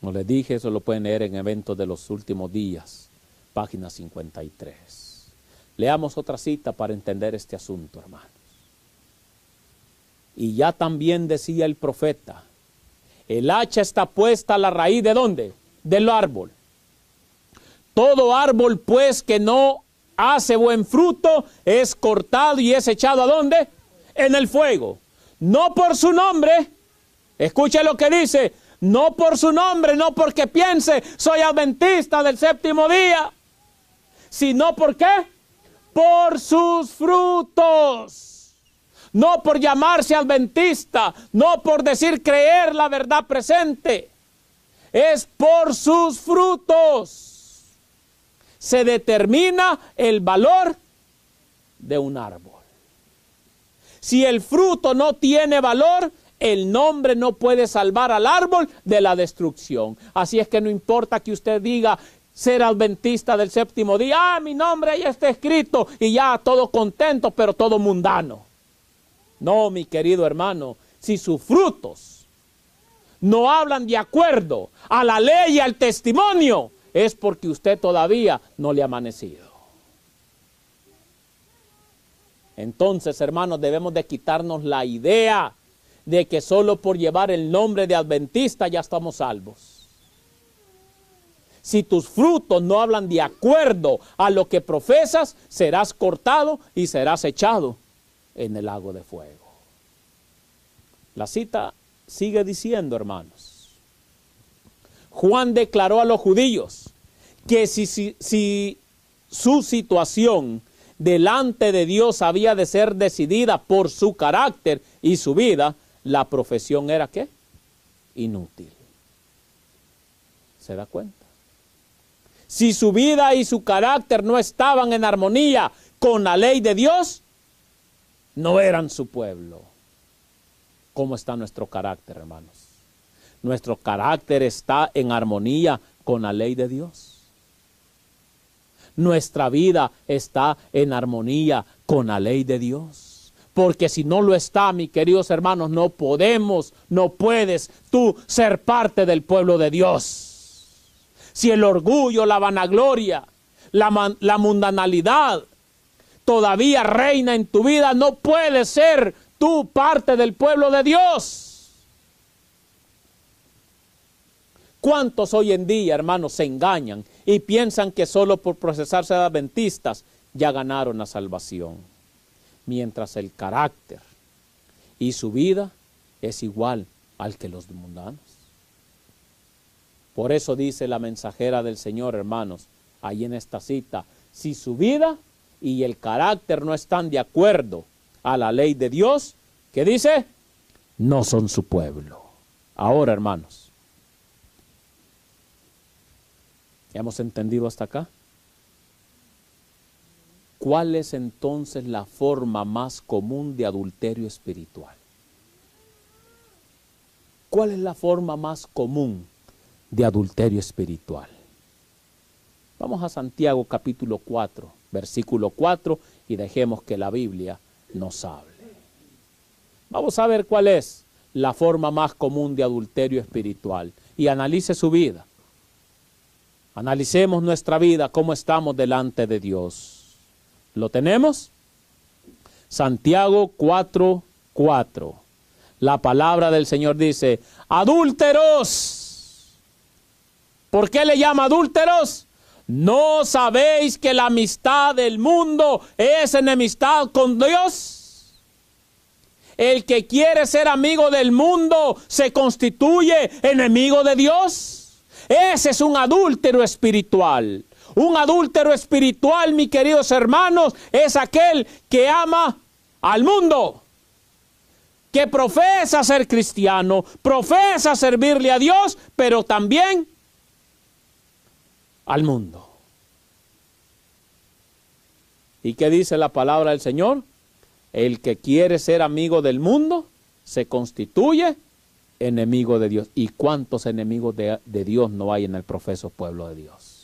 Como les dije, eso lo pueden leer en Eventos de los Últimos Días, página 53. Leamos otra cita para entender este asunto, hermanos. Y ya también decía el profeta, el hacha está puesta a la raíz ¿de dónde? Del árbol. Todo árbol pues que no hace buen fruto es cortado y es echado ¿a dónde? En el fuego. No por su nombre, escuche lo que dice, No por su nombre, no porque piense, soy adventista del séptimo día, sino ¿por qué? Por sus frutos. No por llamarse adventista, no por decir creer la verdad presente. Es por sus frutos. Se determina el valor de un árbol. Si el fruto no tiene valor, el nombre no puede salvar al árbol de la destrucción. Así es que no importa que usted diga ser adventista del séptimo día, mi nombre ya está escrito y ya todo contento, pero todo mundano. No, mi querido hermano, si sus frutos no hablan de acuerdo a la ley y al testimonio, es porque usted todavía no le ha amanecido. Entonces, hermanos, debemos de quitarnos la idea de que solo por llevar el nombre de adventista ya estamos salvos. Si tus frutos no hablan de acuerdo a lo que profesas, serás cortado y serás echado en el lago de fuego. La cita sigue diciendo, hermanos, Juan declaró a los judíos que si su situación delante de Dios había de ser decidida por su carácter y su vida, la profesión era ¿qué? Inútil. ¿Se da cuenta? Si su vida y su carácter no estaban en armonía con la ley de Dios, no eran su pueblo. ¿Cómo está nuestro carácter, hermanos? Nuestro carácter está en armonía con la ley de Dios. Nuestra vida está en armonía con la ley de Dios. Porque si no lo está, mis queridos hermanos, no puedes tú ser parte del pueblo de Dios. Si el orgullo, la vanagloria, la mundanalidad todavía reina en tu vida, no puedes ser tú parte del pueblo de Dios. ¿Cuántos hoy en día, hermanos, se engañan y piensan que solo por procesarse de adventistas ya ganaron la salvación? Mientras el carácter y su vida es igual al que los mundanos. Por eso dice la mensajera del Señor, hermanos, ahí en esta cita, si su vida y el carácter no están de acuerdo a la ley de Dios, ¿qué dice? No son su pueblo. Ahora, hermanos, ¿ya hemos entendido hasta acá? ¿Cuál es entonces la forma más común de adulterio espiritual? ¿Cuál es la forma más común de adulterio espiritual? Vamos a Santiago capítulo 4, versículo 4 y dejemos que la Biblia nos hable. Vamos a ver cuál es la forma más común de adulterio espiritual y analice su vida. Analicemos nuestra vida, cómo estamos delante de Dios. ¿Lo tenemos? Santiago 4:4. La palabra del Señor dice, adúlteros. ¿Por qué le llama adúlteros? ¿No sabéis que la amistad del mundo es enemistad con Dios? El que quiere ser amigo del mundo se constituye enemigo de Dios. Ese es un adúltero espiritual. Un adúltero espiritual, mis queridos hermanos, es aquel que ama al mundo, que profesa ser cristiano, profesa servirle a Dios, pero también al mundo. ¿Y qué dice la palabra del Señor? El que quiere ser amigo del mundo se constituye enemigo de Dios. ¿Y cuántos enemigos de Dios no hay en el profeso pueblo de Dios?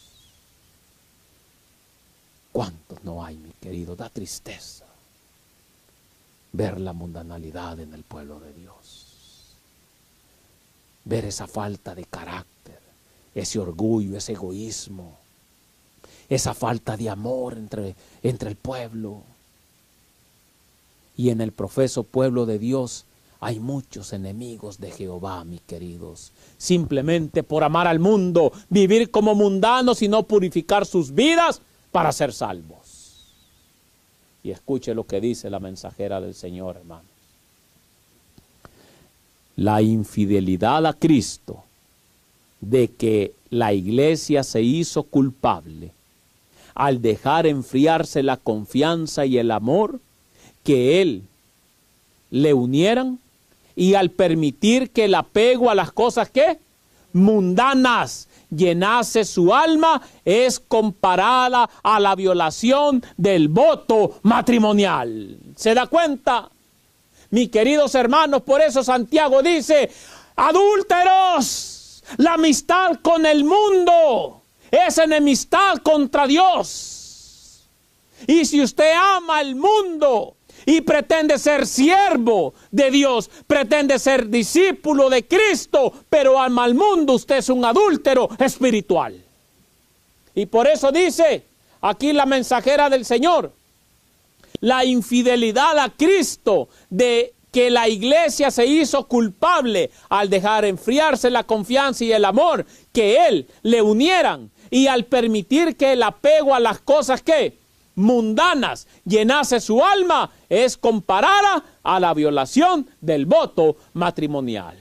¿Cuántos no hay, mi querido? Da tristeza ver la mundanalidad en el pueblo de Dios. Ver esa falta de carácter, ese orgullo, ese egoísmo, esa falta de amor entre el pueblo. Y en el profeso pueblo de Dios hay muchos enemigos de Jehová, mis queridos. Simplemente por amar al mundo, vivir como mundanos y no purificar sus vidas para ser salvos. Y escuche lo que dice la mensajera del Señor, hermanos. La infidelidad a Cristo de que la iglesia se hizo culpable al dejar enfriarse la confianza y el amor que él le unieran y al permitir que el apego a las cosas que mundanas llenase su alma, es comparada a la violación del voto matrimonial. ¿Se da cuenta? Mis queridos hermanos, por eso Santiago dice: adúlteros, la amistad con el mundo es enemistad contra Dios. Y si usted ama el mundo y pretende ser siervo de Dios, pretende ser discípulo de Cristo, pero ama al mundo, usted es un adúltero espiritual. Y por eso dice aquí la mensajera del Señor: la infidelidad a Cristo, de que la iglesia se hizo culpable al dejar enfriarse la confianza y el amor que Él le unieran, y al permitir que el apego a las cosas que mundanas llenase su alma, es comparada a la violación del voto matrimonial.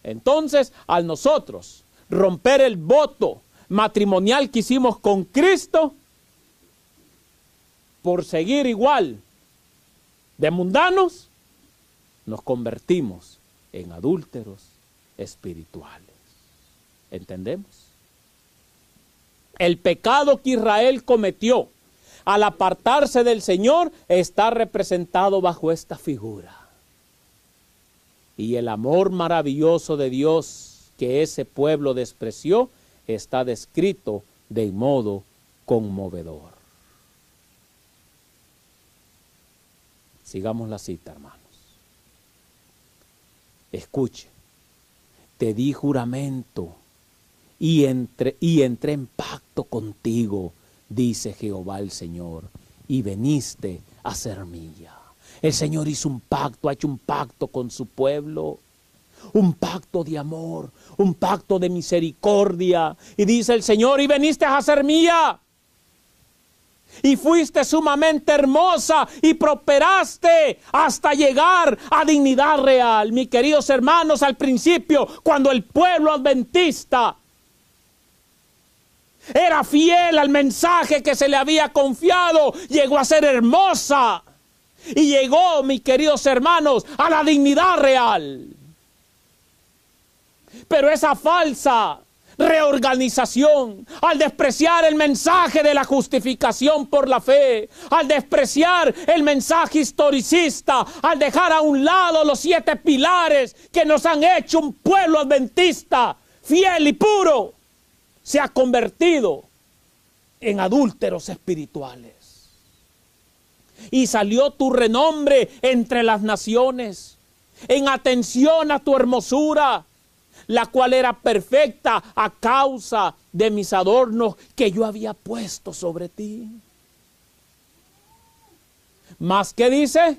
Entonces, al nosotros romper el voto matrimonial que hicimos con Cristo, por seguir igual de mundanos, nos convertimos en adúlteros espirituales. ¿Entendemos? El pecado que Israel cometió al apartarse del Señor está representado bajo esta figura. Y el amor maravilloso de Dios que ese pueblo despreció está descrito de modo conmovedor. Sigamos la cita, hermanos. Escuche: te di juramento y entré en pacto contigo, dice Jehová el Señor, y veniste a ser mía. El Señor hizo un pacto, ha hecho un pacto con su pueblo, un pacto de amor, un pacto de misericordia. Y dice el Señor: y veniste a ser mía. Y fuiste sumamente hermosa y prosperaste hasta llegar a dignidad real. Mis queridos hermanos, al principio, cuando el pueblo adventista era fiel al mensaje que se le había confiado, llegó a ser hermosa. Y llegó, mis queridos hermanos, a la dignidad real. Pero esa falsa reorganización, al despreciar el mensaje de la justificación por la fe, al despreciar el mensaje historicista, al dejar a un lado los 7 pilares que nos han hecho un pueblo adventista fiel y puro, se ha convertido en adúlteros espirituales. Y salió tu renombre entre las naciones, en atención a tu hermosura, la cual era perfecta a causa de mis adornos que yo había puesto sobre ti. ¿Más qué dice?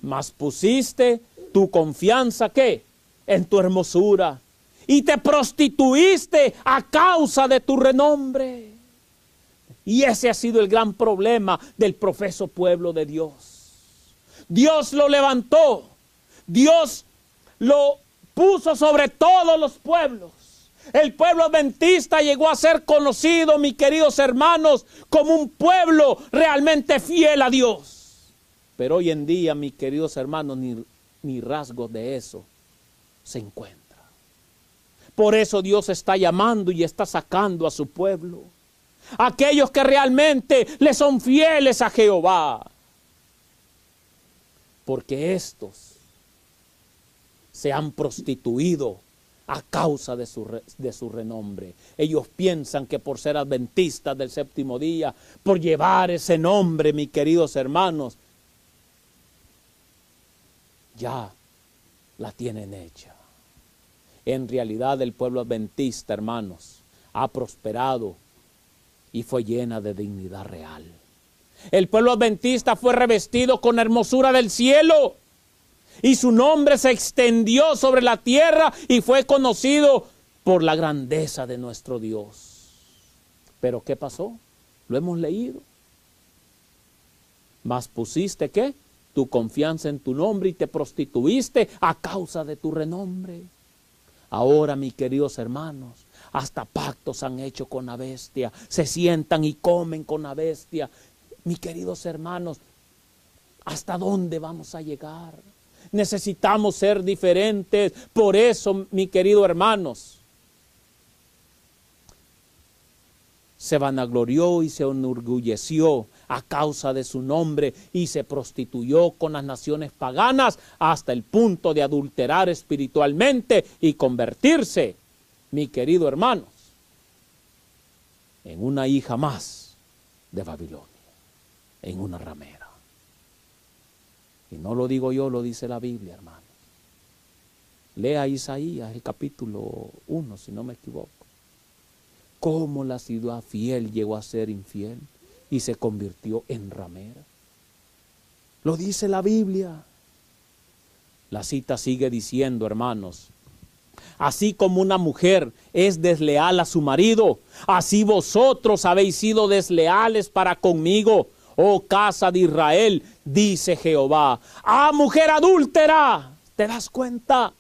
Mas pusiste tu confianza, ¿qué? En tu hermosura, y te prostituiste a causa de tu renombre. Y ese ha sido el gran problema del profeso pueblo de Dios. Dios lo levantó, Dios lo puso sobre todos los pueblos. El pueblo adventista llegó a ser conocido, mis queridos hermanos, como un pueblo realmente fiel a Dios. Pero hoy en día, mis queridos hermanos, ni rasgos de eso se encuentra. Por eso Dios está llamando y está sacando a su pueblo, aquellos que realmente le son fieles a Jehová, porque estos se han prostituido a causa de su renombre. Ellos piensan que por ser adventistas del séptimo día, por llevar ese nombre, mis queridos hermanos, ya la tienen hecha. En realidad el pueblo adventista, hermanos, ha prosperado y fue llena de dignidad real. El pueblo adventista fue revestido con hermosura del cielo, y su nombre se extendió sobre la tierra y fue conocido por la grandeza de nuestro Dios. Pero ¿qué pasó? Lo hemos leído. Mas pusiste, ¿qué? Tu confianza en tu nombre y te prostituiste a causa de tu renombre. Ahora, mis queridos hermanos, hasta pactos han hecho con la bestia. Se sientan y comen con la bestia. Mis queridos hermanos, ¿hasta dónde vamos a llegar? Necesitamos ser diferentes. Por eso, mis queridos hermanos, se vanaglorió y se enorgulleció a causa de su nombre y se prostituyó con las naciones paganas hasta el punto de adulterar espiritualmente y convertirse, mis queridos hermanos, en una hija más de Babilonia, en una ramera. Y no lo digo yo, lo dice la Biblia, hermanos. Lea Isaías, el capítulo 1, si no me equivoco. Cómo la ciudad fiel llegó a ser infiel y se convirtió en ramera. Lo dice la Biblia. La cita sigue diciendo, hermanos, así como una mujer es desleal a su marido, así vosotros habéis sido desleales para conmigo, oh casa de Israel, dice Jehová. ¡Ah, mujer adúltera! ¿Te das cuenta?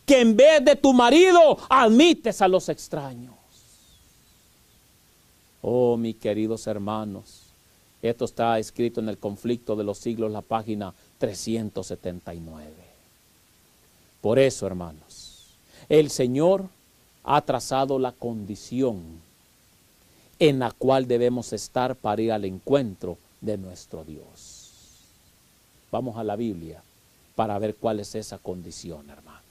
Que en vez de tu marido admites a los extraños. Oh, mis queridos hermanos, esto está escrito en el Conflicto de los Siglos, la página 379. Por eso, hermanos, el Señor ha trazado la condición en la cual debemos estar para ir al encuentro de nuestro Dios. Vamos a la Biblia para ver cuál es esa condición, hermanos.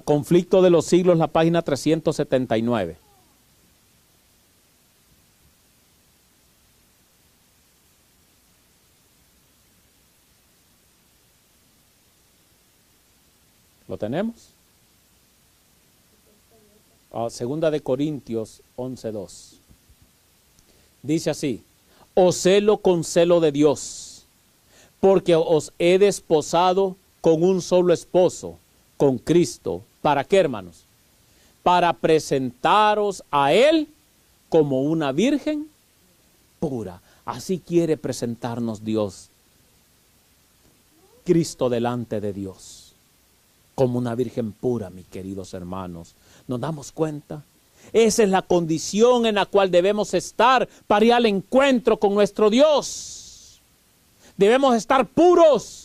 Conflicto de los Siglos, la página 379. ¿Lo tenemos? Segunda de Corintios 11:2. Dice así: os celo con celo de Dios, porque os he desposado con un solo esposo, con Cristo. ¿Para qué, hermanos? Para presentaros a Él como una virgen pura. Así quiere presentarnos Dios, Cristo delante de Dios, como una virgen pura, mis queridos hermanos. ¿Nos damos cuenta? Esa es la condición en la cual debemos estar para ir al encuentro con nuestro Dios. Debemos estar puros.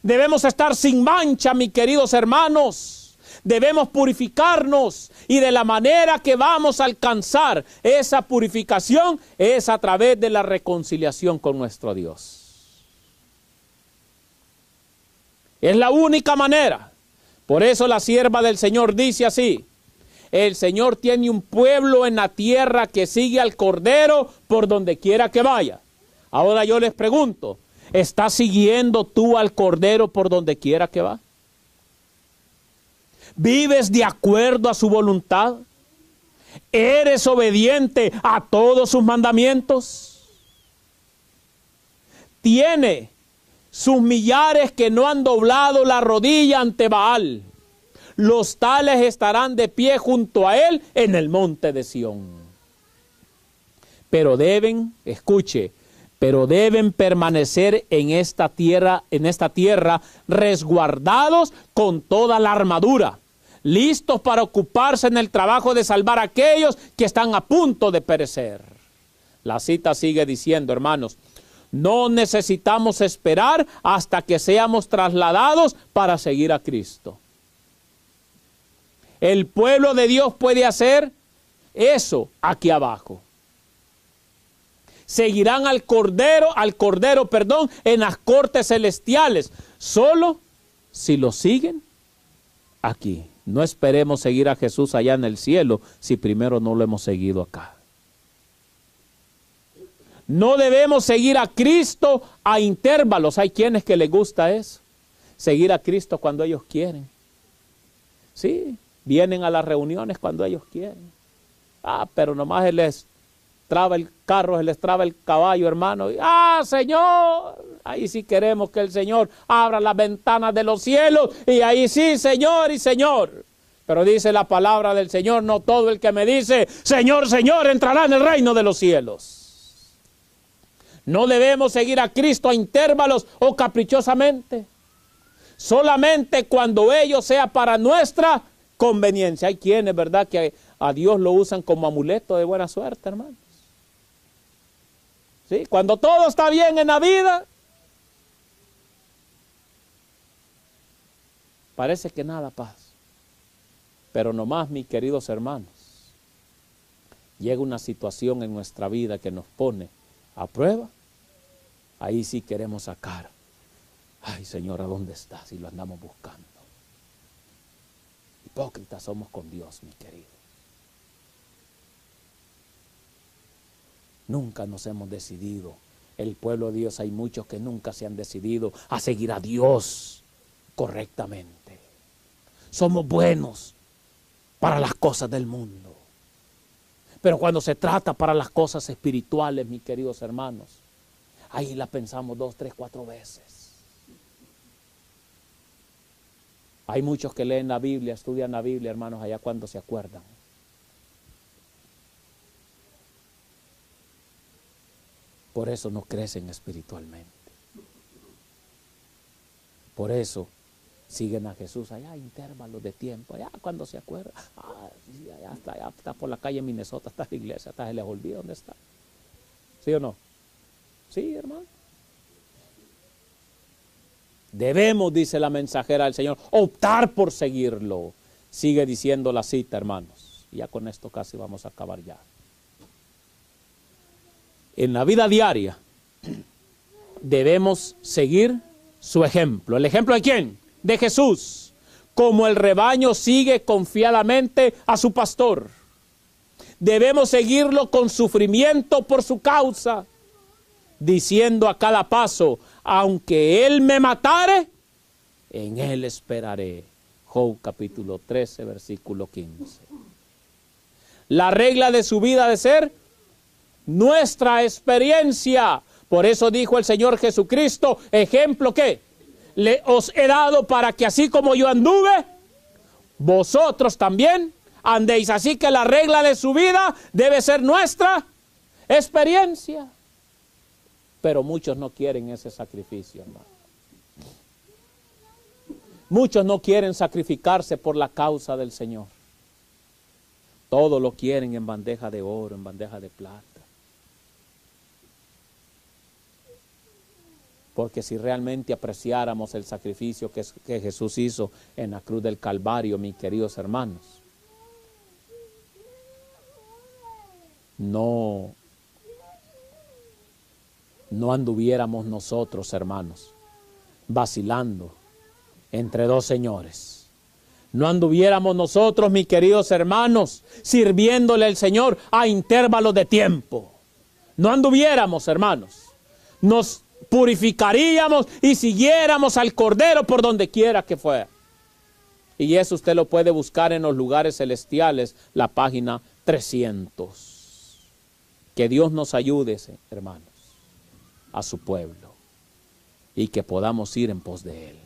Debemos estar sin mancha, mis queridos hermanos. Debemos purificarnos y de la manera que vamos a alcanzar esa purificación es a través de la reconciliación con nuestro Dios. Es la única manera. Por eso la sierva del Señor dice así: el Señor tiene un pueblo en la tierra que sigue al Cordero por donde quiera que vaya. Ahora yo les pregunto, ¿estás siguiendo tú al Cordero por donde quiera que va? ¿Vives de acuerdo a su voluntad? ¿Eres obediente a todos sus mandamientos? Tiene sus millares que no han doblado la rodilla ante Baal. Los tales estarán de pie junto a él en el monte de Sión. Pero deben, escuche, pero deben permanecer en esta tierra resguardados con toda la armadura, listos para ocuparse en el trabajo de salvar a aquellos que están a punto de perecer. La cita sigue diciendo, hermanos, no necesitamos esperar hasta que seamos trasladados para seguir a Cristo. El pueblo de Dios puede hacer eso aquí abajo. Seguirán al Cordero, en las cortes celestiales, solo si lo siguen aquí. No esperemos seguir a Jesús allá en el cielo si primero no lo hemos seguido acá. No debemos seguir a Cristo a intervalos. Hay quienes que les gusta eso, seguir a Cristo cuando ellos quieren. Sí, vienen a las reuniones cuando ellos quieren. Pero nomás se les traba el carro, se les traba el caballo, hermano. Y, Señor, ahí sí queremos que el Señor abra las ventanas de los cielos. Y ahí sí, Señor y Señor. Pero dice la palabra del Señor, no todo el que me dice, Señor, Señor, entrará en el reino de los cielos. No debemos seguir a Cristo a intervalos o caprichosamente. Solamente cuando ello sea para nuestra conveniencia. Hay quienes, ¿verdad?, que a Dios lo usan como amuleto de buena suerte, hermanos. ¿Sí? Cuando todo está bien en la vida, parece que nada pasa. Pero nomás, mis queridos hermanos, llega una situación en nuestra vida que nos pone a prueba. Ahí sí queremos sacar. Ay, Señor, ¿a dónde estás? Y lo andamos buscando. Hipócritas somos con Dios, mi querido. Nunca nos hemos decidido. El pueblo de Dios, hay muchos que nunca se han decidido a seguir a Dios correctamente. Somos buenos para las cosas del mundo. Pero cuando se trata para las cosas espirituales, mis queridos hermanos, ahí la pensamos 2, 3, 4 veces. Hay muchos que leen la Biblia, estudian la Biblia, hermanos, allá cuando se acuerdan. Por eso no crecen espiritualmente. Por eso siguen a Jesús allá, intervalos de tiempo, allá cuando se acuerdan. Sí, allá está por la calle Minnesota, está la iglesia, hasta se les olvida dónde está. ¿Sí o no? Sí, hermano. Debemos, dice la mensajera del Señor, optar por seguirlo. Sigue diciendo la cita, hermanos. Y ya con esto casi vamos a acabar ya. En la vida diaria debemos seguir su ejemplo. ¿El ejemplo de quién? De Jesús. Como el rebaño sigue confiadamente a su pastor. Debemos seguirlo con sufrimiento por su causa, diciendo a cada paso: aunque Él me matare, en Él esperaré. Job capítulo 13, versículo 15. La regla de su vida ha de ser nuestra experiencia. Por eso dijo el Señor Jesucristo: ejemplo que os he dado para que así como yo anduve, vosotros también andéis. Así que la regla de su vida debe ser nuestra experiencia. Pero muchos no quieren ese sacrificio, hermano. Muchos no quieren sacrificarse por la causa del Señor. Todo lo quieren en bandeja de oro, en bandeja de plata. Porque si realmente apreciáramos el sacrificio que Jesús hizo en la cruz del Calvario, mis queridos hermanos, no anduviéramos nosotros, hermanos, vacilando entre dos señores. No anduviéramos nosotros, mis queridos hermanos, sirviéndole al Señor a intervalos de tiempo. No anduviéramos, hermanos. Nos purificaríamos y siguiéramos al Cordero por donde quiera que fuera. Y eso usted lo puede buscar en los lugares celestiales, la página 300. Que Dios nos ayude, hermanos, a su pueblo, y que podamos ir en pos de Él.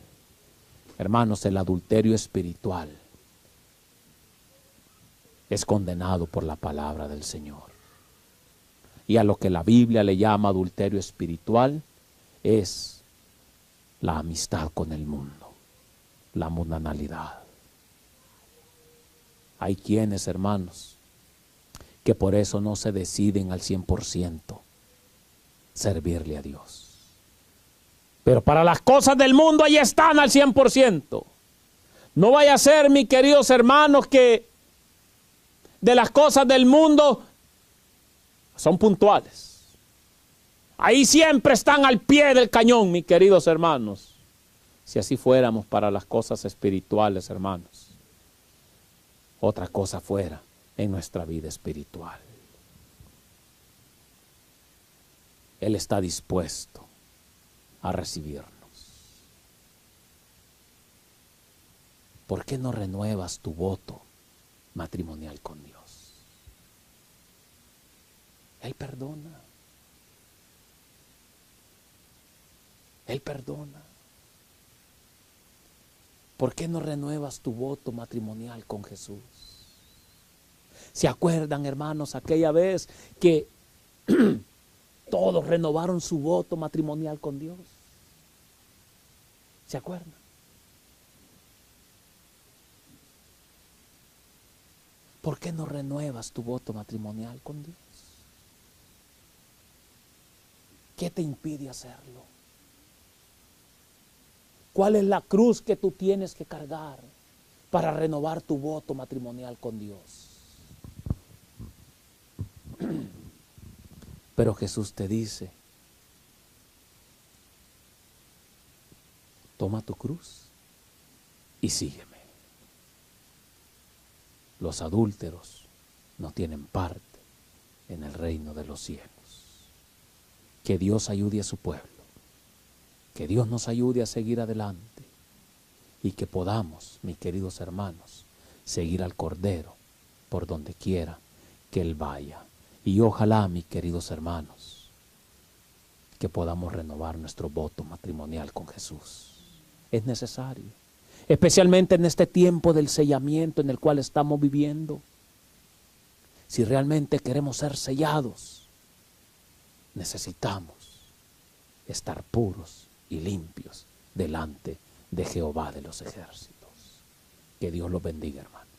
Hermanos, el adulterio espiritual es condenado por la palabra del Señor. Y a lo que la Biblia le llama adulterio espiritual es la amistad con el mundo, la mundanalidad. Hay quienes, hermanos, que por eso no se deciden al 100% servirle a Dios. Pero para las cosas del mundo ahí están al 100%. No vaya a ser, mis queridos hermanos, que de las cosas del mundo son puntuales. Ahí siempre están al pie del cañón, mis queridos hermanos. Si así fuéramos para las cosas espirituales, hermanos, otra cosa fuera en nuestra vida espiritual. Él está dispuesto a recibirnos. ¿Por qué no renuevas tu voto matrimonial con Dios? Él perdona. Él perdona. ¿Por qué no renuevas tu voto matrimonial con Jesús? ¿Se acuerdan, hermanos, aquella vez que Todos renovaron su voto matrimonial con Dios. ¿Se acuerdan? ¿Por qué no renuevas tu voto matrimonial con Dios? ¿Qué te impide hacerlo? ¿Cuál es la cruz que tú tienes que cargar para renovar tu voto matrimonial con Dios? Pero Jesús te dice, toma tu cruz y sígueme. Los adúlteros no tienen parte en el reino de los cielos. Que Dios ayude a su pueblo, que Dios nos ayude a seguir adelante y que podamos, mis queridos hermanos, seguir al Cordero por donde quiera que Él vaya. Y ojalá, mis queridos hermanos, que podamos renovar nuestro voto matrimonial con Jesús. Es necesario, especialmente en este tiempo del sellamiento en el cual estamos viviendo. Si realmente queremos ser sellados, necesitamos estar puros y limpios delante de Jehová de los ejércitos. Que Dios los bendiga, hermanos.